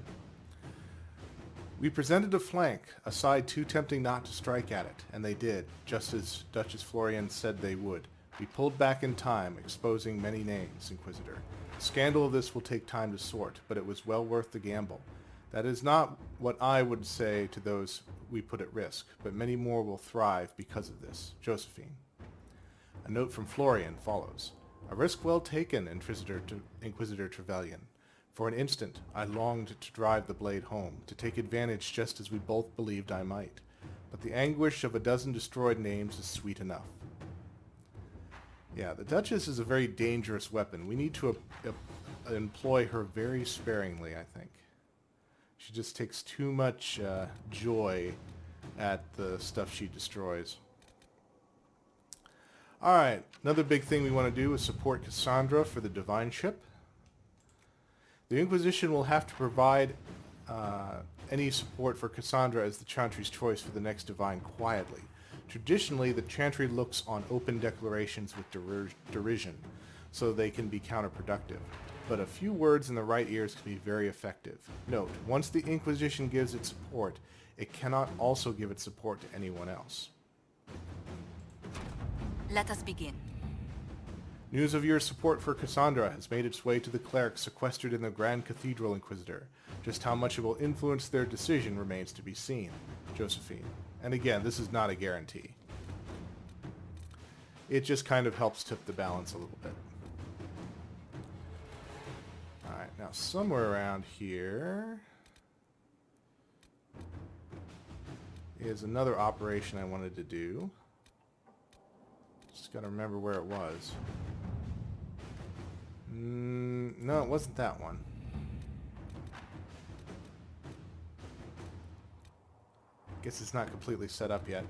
[SPEAKER 1] We presented a flank, a side too tempting not to strike at it, and they did, just as Duchess Florian said they would. We pulled back in time, exposing many names, Inquisitor. The scandal of this will take time to sort, but it was well worth the gamble. That is not what I would say to those we put at risk, but many more will thrive because of this. Josephine. A note from Florian follows. A risk well taken, Inquisitor Trevelyan. For an instant, I longed to drive the blade home, to take advantage just as we both believed I might. But the anguish of a dozen destroyed names is sweet enough. Yeah, the Duchess is a very dangerous weapon. We need to employ her very sparingly, I think. She just takes too much joy at the stuff she destroys. Alright, another big thing we want to do is support Cassandra for the Divine Ship. The Inquisition will have to provide any support for Cassandra as the Chantry's choice for the next Divine quietly. Traditionally, the chantry looks on open declarations with derision, so they can be counterproductive. But a few words in the right ears can be very effective. Note, once the Inquisition gives its support, it cannot also give its support to anyone else.
[SPEAKER 4] Let us begin.
[SPEAKER 1] News of your support for Cassandra has made its way to the clerics sequestered in the Grand Cathedral Inquisitor. Just how much it will influence their decision remains to be seen. Josephine. And again, this is not a guarantee. It just kind of helps tip the balance a little bit. Alright, now somewhere around here is another operation I wanted to do. Just gotta remember where it was. No, it wasn't that one. Guess it's not completely set up yet.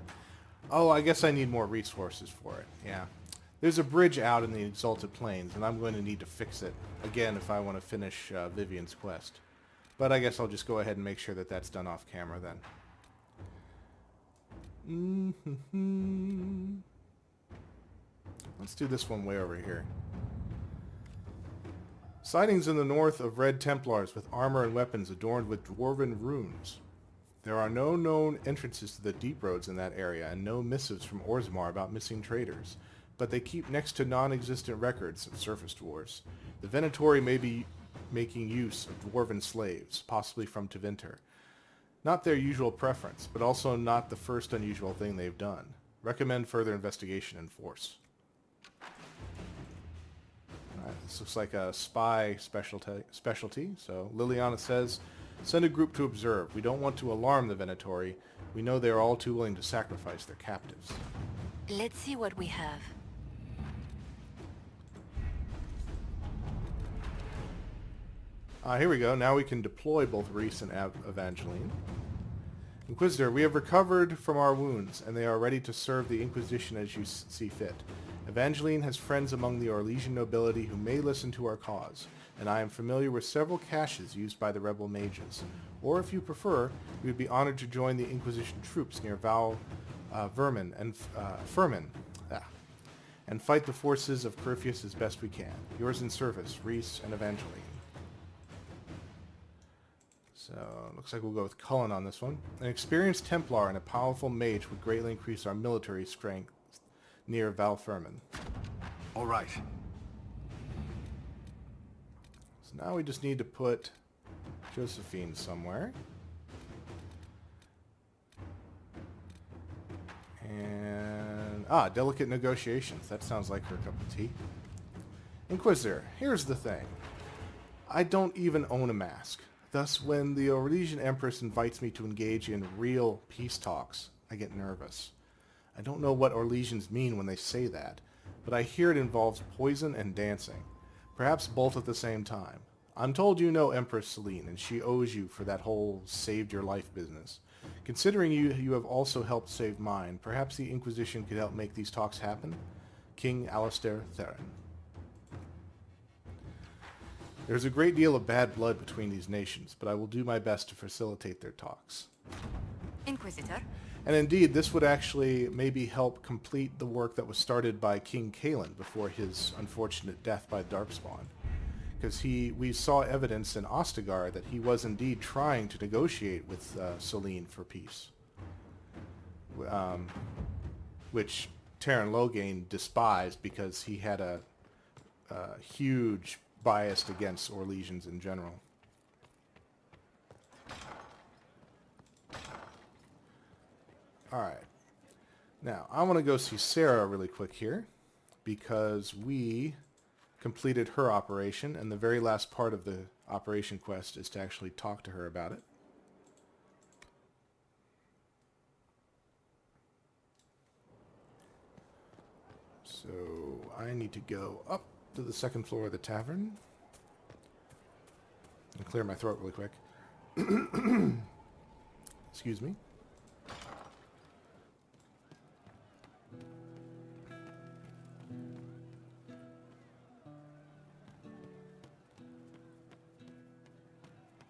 [SPEAKER 1] Oh, I guess I need more resources for it. Yeah. There's a bridge out in the Exalted Plains, and I'm going to need to fix it again if I want to finish Vivian's quest. But I guess I'll just go ahead and make sure that that's done off camera then. Let's do this one way over here. Sightings in the north of Red Templars with armor and weapons adorned with dwarven runes. There are no known entrances to the deep roads in that area, and no missives from Orzammar about missing traders, but they keep next to non-existent records of surface dwarves. The Venatori may be making use of dwarven slaves, possibly from Tevinter. Not their usual preference, but also not the first unusual thing they've done. Recommend further investigation in force. Alright, this looks like a spy specialty. So Liliana says, send a group to observe. We don't want to alarm the Venatori. We know they are all too willing to sacrifice their captives.
[SPEAKER 6] Let's see what we have.
[SPEAKER 1] Here we go. Now we can deploy both Reese and Evangeline. Inquisitor, we have recovered from our wounds, and they are ready to serve the Inquisition as you see fit. Evangeline has friends among the Orlesian nobility who may listen to our cause, and I am familiar with several caches used by the rebel mages. Or if you prefer, we would be honored to join the Inquisition troops near Firmin, and fight the forces of Curfius as best we can. Yours in service, Reese and Evangeline. So, looks like we'll go with Cullen on this one. An experienced Templar and a powerful mage would greatly increase our military strength near Firmin.
[SPEAKER 14] All right.
[SPEAKER 1] So now we just need to put Josephine somewhere. And... delicate negotiations. That sounds like her cup of tea. Inquisitor, here's the thing. I don't even own a mask. Thus, when the Orlesian Empress invites me to engage in real peace talks, I get nervous. I don't know what Orlesians mean when they say that, but I hear it involves poison and dancing. Perhaps both at the same time. I'm told you know Empress Celine, and she owes you for that whole saved your life business. Considering you have also helped save mine, perhaps the Inquisition could help make these talks happen? King Alistair Theron. There's a great deal of bad blood between these nations, but I will do my best to facilitate their talks.
[SPEAKER 4] Inquisitor?
[SPEAKER 1] And indeed, this would actually maybe help complete the work that was started by King Kalen before his unfortunate death by Darkspawn. Because we saw evidence in Ostagar that he was indeed trying to negotiate with Celine for peace. Which Terran Loghain despised because he had a huge bias against Orlesians in general. Alright. Now, I want to go see Sarah really quick here, because we completed her operation, and the very last part of the operation quest is to actually talk to her about it. So, I need to go up to the second floor of the tavern and clear my throat really quick. Excuse me.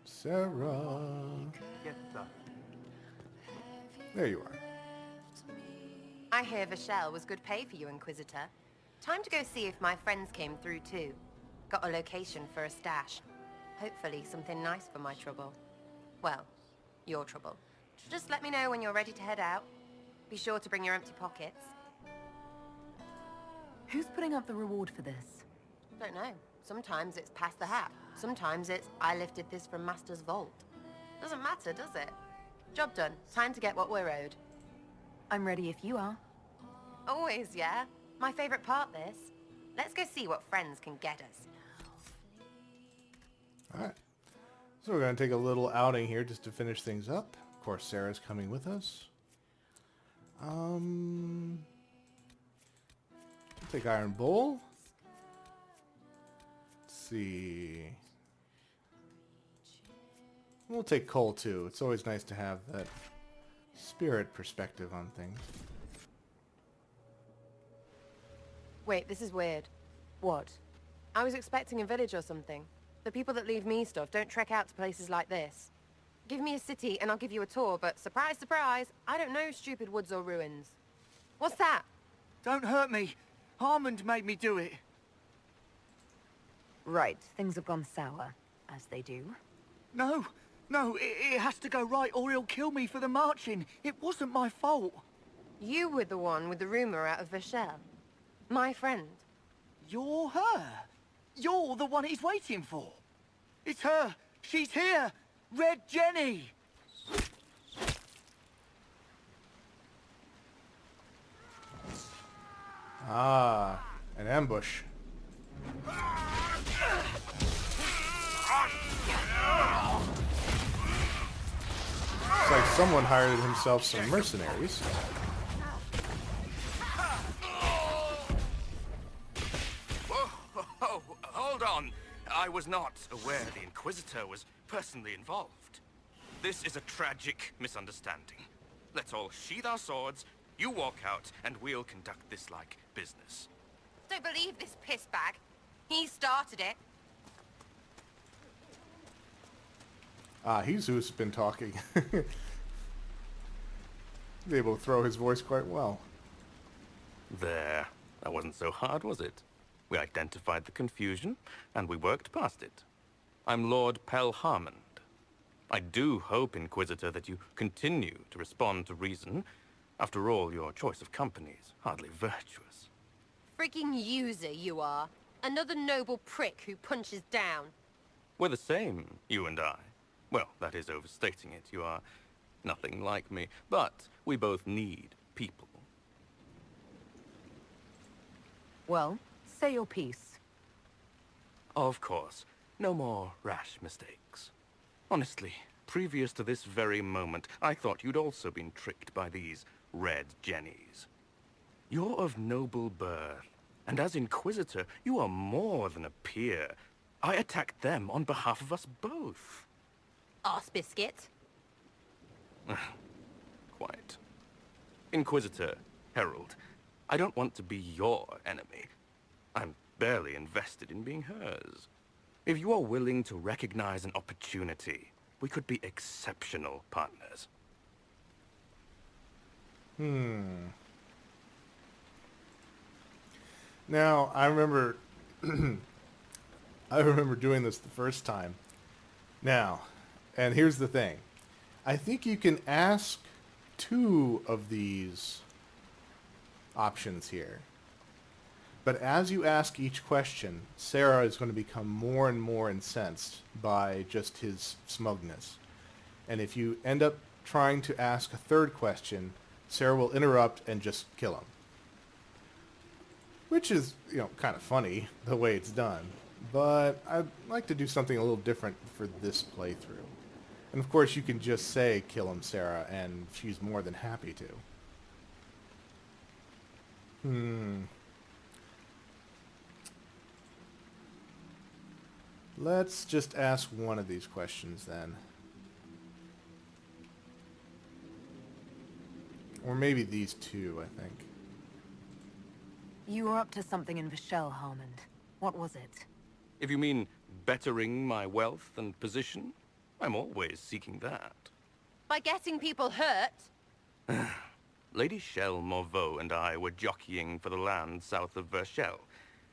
[SPEAKER 1] Sarah.
[SPEAKER 3] Yes, sir.
[SPEAKER 1] There you are.
[SPEAKER 15] I hear Vashel was good pay for you, Inquisitor. Time to go see if my friends came through too. Got a location for a stash. Hopefully something nice for my trouble. Well, your trouble. Just let me know when you're ready to head out. Be sure to bring your empty pockets.
[SPEAKER 4] Who's putting up the reward for this?
[SPEAKER 15] Don't know. Sometimes it's pass the hat. Sometimes it's I lifted this from Master's vault. Doesn't matter, does it? Job done. Time to get what we're owed.
[SPEAKER 4] I'm ready if you are.
[SPEAKER 15] Always, yeah. My favorite part, this. Let's go see what friends can get us.
[SPEAKER 1] Alright. So we're going to take a little outing here just to finish things up. Of course, Sarah's coming with us. Take Iron Bull. Let's see. We'll take Cole too. It's always nice to have that spirit perspective on things.
[SPEAKER 15] Wait, this is weird.
[SPEAKER 4] What?
[SPEAKER 15] I was expecting a village or something. The people that leave me stuff don't trek out to places like this. Give me a city and I'll give you a tour, but surprise, surprise, I don't know stupid woods or ruins. What's that?
[SPEAKER 5] Don't hurt me. Harmond made me do it.
[SPEAKER 4] Right, things have gone sour, as they do.
[SPEAKER 5] No, it has to go right or he'll kill me for the marching. It wasn't my fault.
[SPEAKER 15] You were the one with the rumor out of Vashel. My friend.
[SPEAKER 5] You're her. You're the one he's waiting for. It's her. She's here. Red Jenny.
[SPEAKER 1] Ah, an ambush. Looks like someone hired himself some mercenaries.
[SPEAKER 8] Oh, hold on. I was not aware the Inquisitor was personally involved. This is a tragic misunderstanding. Let's all sheath our swords, you walk out, and we'll conduct this like business.
[SPEAKER 15] Don't believe this piss bag. He started it.
[SPEAKER 1] Ah, he's who's been talking. He's able to throw his voice quite well.
[SPEAKER 8] There. That wasn't so hard, was it? We identified the confusion, and we worked past it. I'm Lord Pel Harmond. I do hope, Inquisitor, that you continue to respond to reason. After all, your choice of company is hardly virtuous.
[SPEAKER 15] Freaking user you are. Another noble prick who punches down.
[SPEAKER 8] We're the same, you and I. Well, that is overstating it. You are nothing like me. But we both need people.
[SPEAKER 4] Well, say your piece.
[SPEAKER 8] Of course. No more rash mistakes. Honestly, previous to this very moment, I thought you'd also been tricked by these Red Jennies. You're of noble birth, and as Inquisitor, you are more than a peer. I attacked them on behalf of us both.
[SPEAKER 15] Arse biscuit.
[SPEAKER 8] Quite. Inquisitor, Herald, I don't want to be your enemy. I'm barely invested in being hers. If you are willing to recognize an opportunity, we could be exceptional partners.
[SPEAKER 1] Now, I remember doing this the first time. Now, and here's the thing. I think you can ask 2 of these options here. But as you ask each question, Sarah is going to become more and more incensed by just his smugness. And if you end up trying to ask a 3rd question, Sarah will interrupt and just kill him. Which is, kind of funny, the way it's done. But I'd like to do something a little different for this playthrough. And of course you can just say, kill him, Sarah, and she's more than happy to. Let's just ask one of these questions then. Or maybe these 2, I think.
[SPEAKER 4] You were up to something in Vashel, Harmond. What was it?
[SPEAKER 8] If you mean bettering my wealth and position, I'm always seeking that.
[SPEAKER 15] By getting people hurt.
[SPEAKER 16] Lady Shell Morveau and I were jockeying for the land south of Verchel.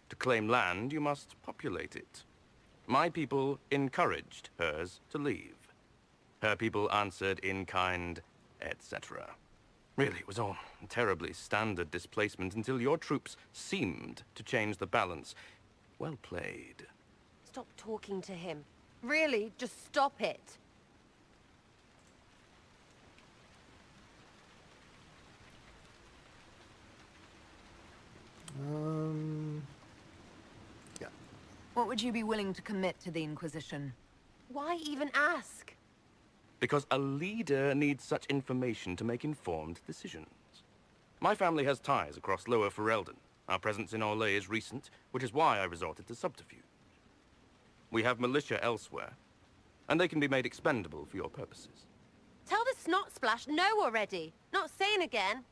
[SPEAKER 16] To claim land, you must populate it. My people encouraged hers to leave. Her people answered in kind, etc. Really, it was all terribly standard displacement until your troops seemed to change the balance. Well played.
[SPEAKER 15] Stop talking to him. Really, just stop it.
[SPEAKER 1] Yeah.
[SPEAKER 4] What would you be willing to commit to the Inquisition?
[SPEAKER 15] Why even ask?
[SPEAKER 16] Because a leader needs such information to make informed decisions. My family has ties across Lower Ferelden. Our presence in Orlais is recent, which is why I resorted to subterfuge. We have militia elsewhere, and they can be made expendable for your purposes.
[SPEAKER 15] Tell the snot splash no already. Not saying again.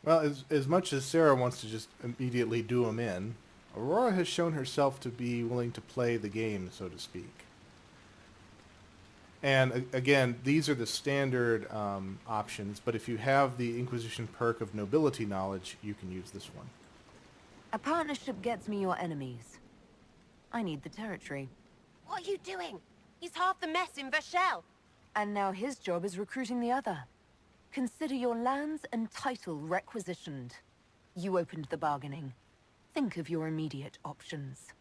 [SPEAKER 1] Well, as much as Sarah wants to just immediately do him in, Aurora has shown herself to be willing to play the game, so to speak. And again, these are the standard options, but if you have the Inquisition perk of nobility knowledge, you can use this one.
[SPEAKER 4] A partnership gets me your enemies. I need the territory.
[SPEAKER 15] What are you doing? He's half the mess in Verchel.
[SPEAKER 4] And now his job is recruiting the other. Consider your lands and title requisitioned. You opened the bargaining. Think of your immediate options.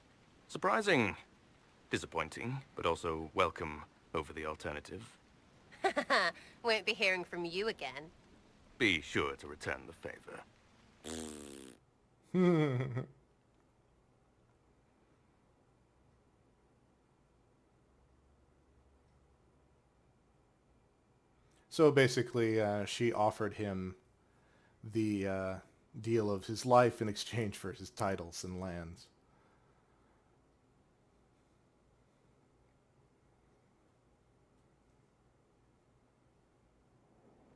[SPEAKER 16] Surprising. Disappointing, but also welcome over the alternative.
[SPEAKER 15] Won't be hearing from you again.
[SPEAKER 16] Be sure to return the favor.
[SPEAKER 1] So basically, she offered him the deal of his life in exchange for his titles and lands.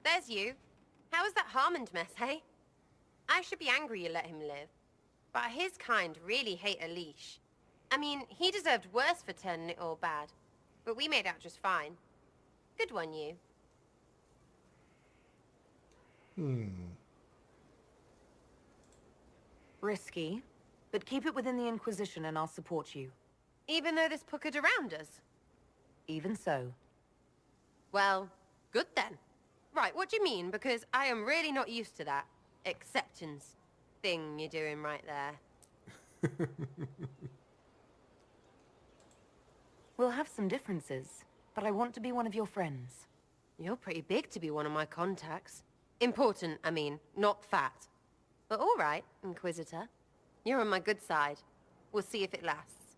[SPEAKER 15] There's you. How was that Harmond mess, hey? I should be angry you let him live. But his kind really hate a leash. I mean, he deserved worse for turning it all bad. But we made out just fine. Good one, you.
[SPEAKER 4] Risky, but keep it within the Inquisition and I'll support you.
[SPEAKER 15] Even though this puckered around us?
[SPEAKER 4] Even so.
[SPEAKER 15] Well, good then. Right, what do you mean? Because I am really not used to that acceptance thing you're doing right there.
[SPEAKER 4] We'll have some differences, but I want to be one of your friends.
[SPEAKER 15] You're pretty big to be one of my contacts. Important, I mean, not fat. But all right, Inquisitor. You're on my good side. We'll see if it lasts.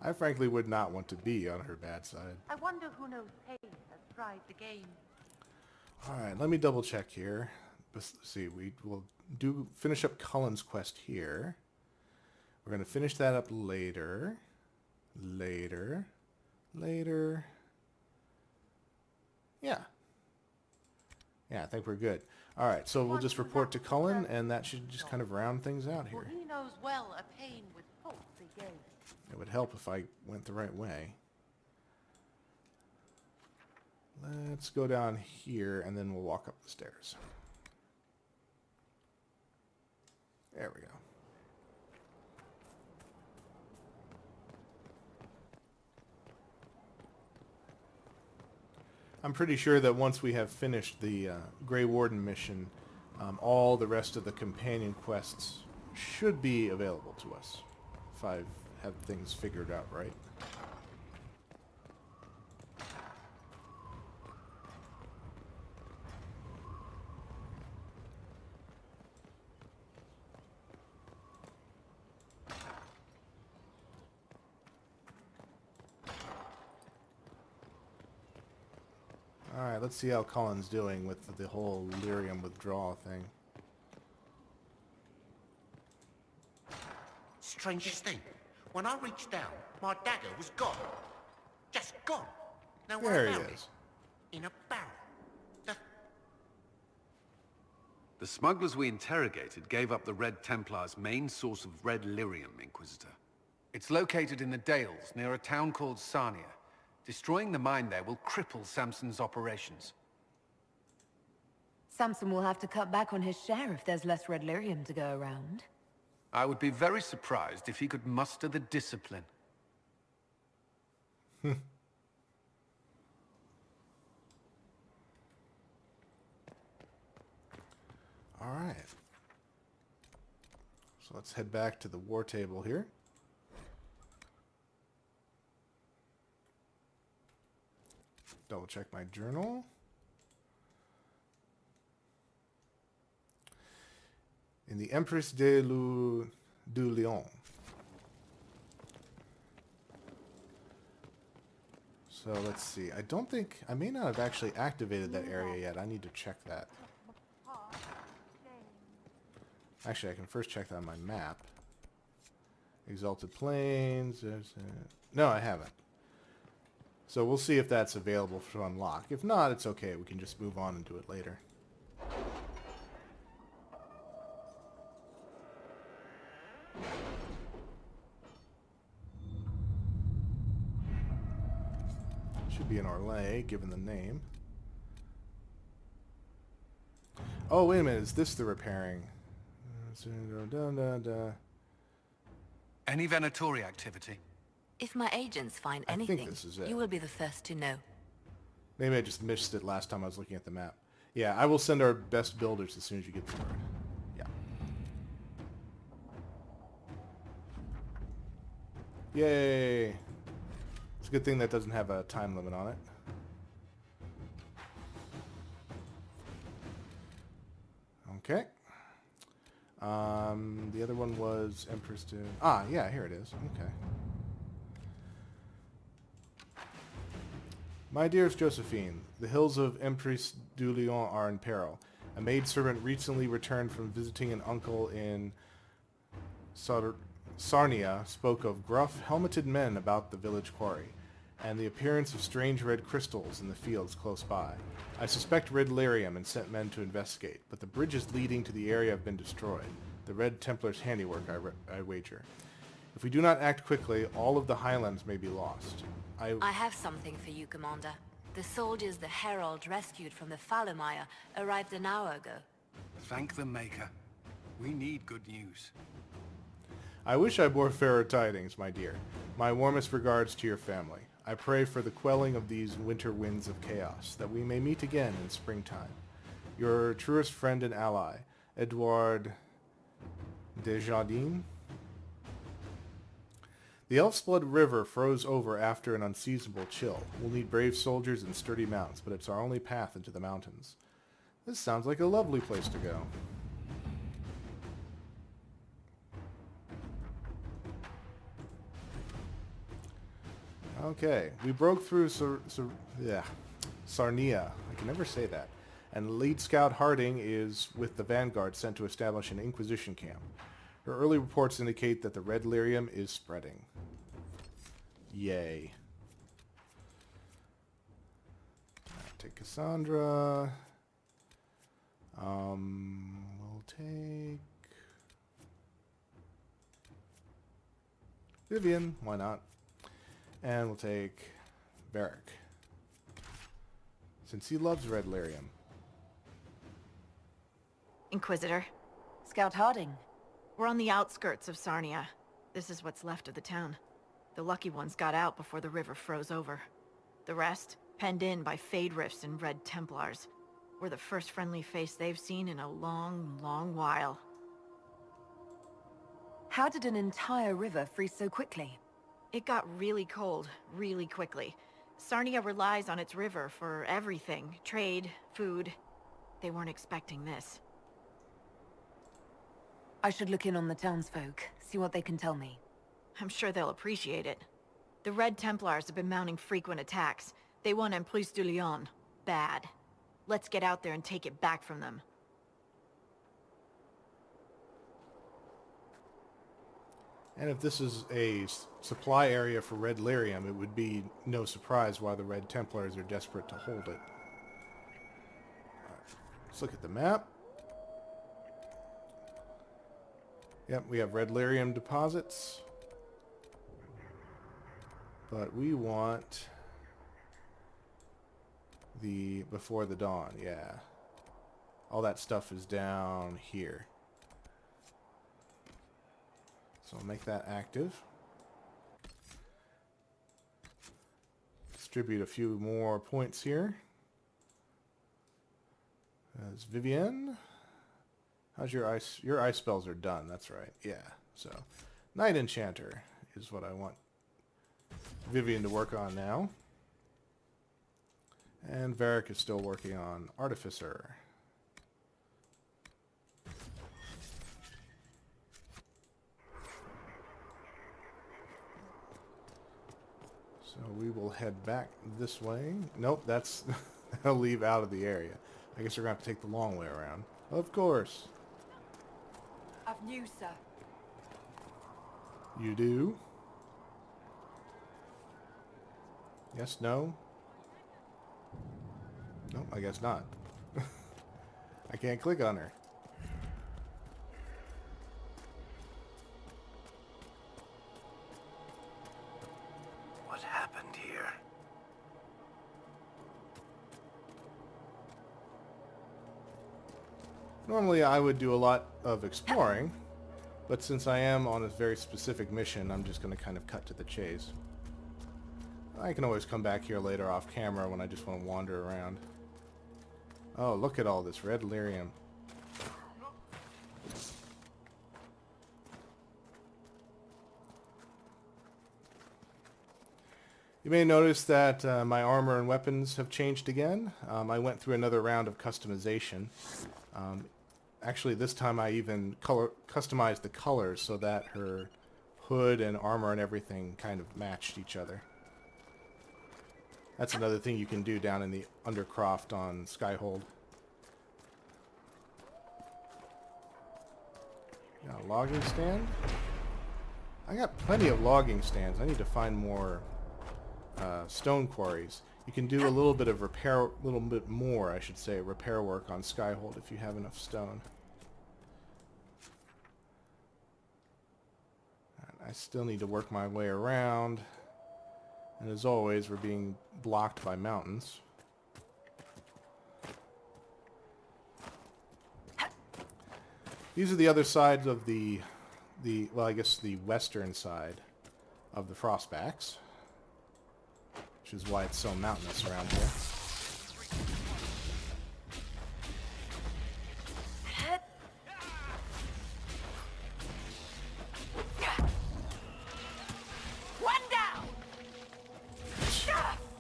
[SPEAKER 1] I frankly would not want to be on her bad side.
[SPEAKER 7] I wonder who knows pain has tried the game.
[SPEAKER 1] All right, let me double check here. Let's see, we will finish up Cullen's quest here. We're going to finish that up later. Later. Yeah. Yeah, I think we're good. All right, so we'll just report to Cullen, and that should just kind of round things out here.
[SPEAKER 7] He knows well a pain with hope the game.
[SPEAKER 1] It would help if I went the right way. Let's go down here, and then we'll walk up the stairs. There we go. I'm pretty sure that once we have finished the Grey Warden mission, all the rest of the companion quests should be available to us, if I have things figured out right. Alright, let's see how Cullen's doing with the whole lyrium withdrawal thing.
[SPEAKER 9] Strangest thing, when I reached down, my dagger was gone. Just gone. Now what
[SPEAKER 1] There he
[SPEAKER 9] about
[SPEAKER 1] is.
[SPEAKER 9] it? In a barrel.
[SPEAKER 14] The smugglers we interrogated gave up the Red Templar's main source of red lyrium, Inquisitor. It's located in the Dales, near a town called Sarnia. Destroying the mine there will cripple Samson's operations.
[SPEAKER 4] Samson will have to cut back on his share if there's less red lyrium to go around.
[SPEAKER 14] I would be very surprised if he could muster the discipline.
[SPEAKER 1] All right. So let's head back to the war table here. Double check my journal. In the Empress du Lion. So let's see. I don't think... I may not have actually activated that area yet. I need to check that. Actually, I can first check that on my map. Exalted Plains. No, I haven't. So we'll see if that's available to unlock. If not, it's okay. We can just move on and do it later. Should be in Orlais, given the name. Oh, wait a minute. Is this the repairing?
[SPEAKER 14] Any Venatori activity?
[SPEAKER 6] If my agents find
[SPEAKER 1] I think
[SPEAKER 6] anything,
[SPEAKER 1] this is it.
[SPEAKER 6] you will be the first to know.
[SPEAKER 1] Maybe I just missed it last time I was looking at the map. Yeah, I will send our best builders as soon as you get the word. Yeah. Yay! It's a good thing that doesn't have a time limit on it. Okay. The other one was Empress to... Ah, yeah, here it is. Okay. My dearest Josephine, the hills of Empress du Lion are in peril. A maidservant recently returned from visiting an uncle in Sarnia spoke of gruff, helmeted men about the village quarry, and the appearance of strange red crystals in the fields close by. I suspect red lyrium and sent men to investigate, but the bridges leading to the area have been destroyed. The Red Templar's handiwork, I wager. If we do not act quickly, all of the Highlands may be lost.
[SPEAKER 6] I have something for you, Commander. The soldiers the Herald rescued from the Fallermire arrived an hour ago.
[SPEAKER 14] Thank the Maker. We need good news.
[SPEAKER 1] I wish I bore fairer tidings, my dear. My warmest regards to your family. I pray for the quelling of these winter winds of chaos, that we may meet again in springtime. Your truest friend and ally, Edouard Desjardins. The Elfsblood River froze over after an unseasonable chill. We'll need brave soldiers and sturdy mounts, but it's our only path into the mountains. This sounds like a lovely place to go. Okay, we broke through Sarnia. I can never say that. And lead scout Harding is with the vanguard sent to establish an Inquisition camp. Her early reports indicate that the red lyrium is spreading. Yay. Take Cassandra. We'll take Vivian. Why not? And we'll take Varric, since he loves red lyrium.
[SPEAKER 17] Inquisitor.
[SPEAKER 4] Scout Harding.
[SPEAKER 17] We're on the outskirts of Sarnia. This is what's left of the town. The lucky ones got out before the river froze over. The rest, penned in by Fade Rifts and Red Templars. We're the first friendly face they've seen in a long, long while.
[SPEAKER 4] How did an entire river freeze so quickly?
[SPEAKER 17] It got really cold, really quickly. Sarnia relies on its river for everything. Trade, food. They weren't expecting this.
[SPEAKER 4] I should look in on the townsfolk, see what they can tell me.
[SPEAKER 17] I'm sure they'll appreciate it. The Red Templars have been mounting frequent attacks. They want Empress du Lion. Bad. Let's get out there and take it back from them.
[SPEAKER 1] And if this is a supply area for red lyrium, it would be no surprise why the Red Templars are desperate to hold it. Right, let's look at the map. Yep, we have red lyrium deposits. But we want the before the dawn, yeah. All that stuff is down here. So I'll make that active. Distribute a few more points here. As Vivienne. How's your ice? Your ice spells are done, that's right. Yeah. So Night Enchanter is what I want Vivienne to work on now. And Varric is still working on Artificer. So we will head back this way. Nope, that's... I'll leave out of the area. I guess we're going to have to take the long way around. Of course.
[SPEAKER 18] I've news, sir.
[SPEAKER 1] You do? Yes, no? Nope, I guess not. I can't click on her.
[SPEAKER 10] What happened here?
[SPEAKER 1] Normally I would do a lot of exploring, but since I am on a very specific mission, I'm just going to kind of cut to the chase. I can always come back here later off camera when I just want to wander around. Oh, look at all this red lyrium. You may notice that my armor and weapons have changed again. I went through another round of customization. Actually, this time I even customized the colors so that her hood and armor and everything kind of matched each other. That's another thing you can do down in the Undercroft on Skyhold. Got a logging stand. I got plenty of logging stands. I need to find more stone quarries. You can do a little bit of repair, I should say, repair work on Skyhold if you have enough stone. And I still need to work my way around. And as always, we're being blocked by mountains. These are the other sides of the well, I guess the western side of the Frostbacks, which is why it's so mountainous around here.
[SPEAKER 18] One down.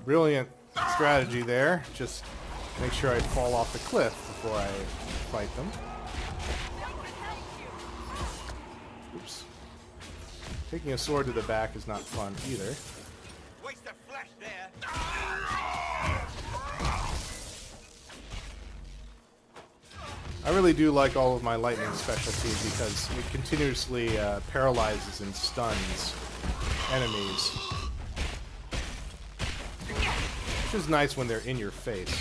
[SPEAKER 1] Brilliant strategy there. Just make sure I fall off the cliff before I fight them. Oops. Taking a sword to the back is not fun either.
[SPEAKER 5] Waste of flesh there.
[SPEAKER 1] I really do like all of my lightning specialties because it continuously paralyzes and stuns enemies. Which is nice when they're in your face.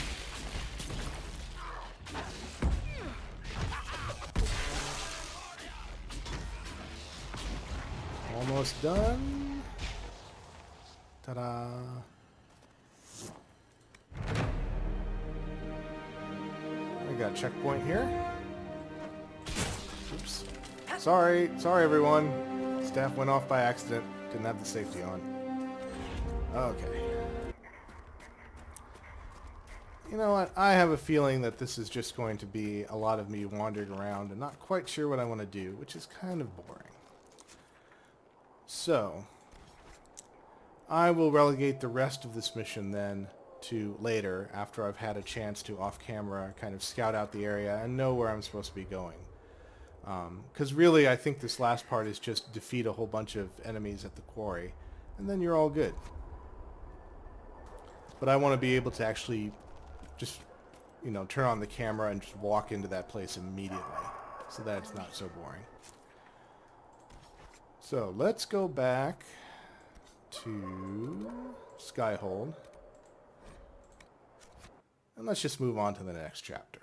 [SPEAKER 1] Almost done. Ta-da. I got a checkpoint here. Oops. Sorry everyone. Staff went off by accident. Didn't have the safety on. Okay. You know what? I have a feeling that this is just going to be a lot of me wandering around and not quite sure what I want to do, which is kind of boring. So, I will relegate the rest of this mission then to later, after I've had a chance to off-camera kind of scout out the area and know where I'm supposed to be going. Because really, I think this last part is just defeat a whole bunch of enemies at the quarry, and then you're all good. But I want to be able to actually just, you know, turn on the camera and just walk into that place immediately, so that it's not so boring. So, let's go back to Skyhold. And let's just move on to the next chapter.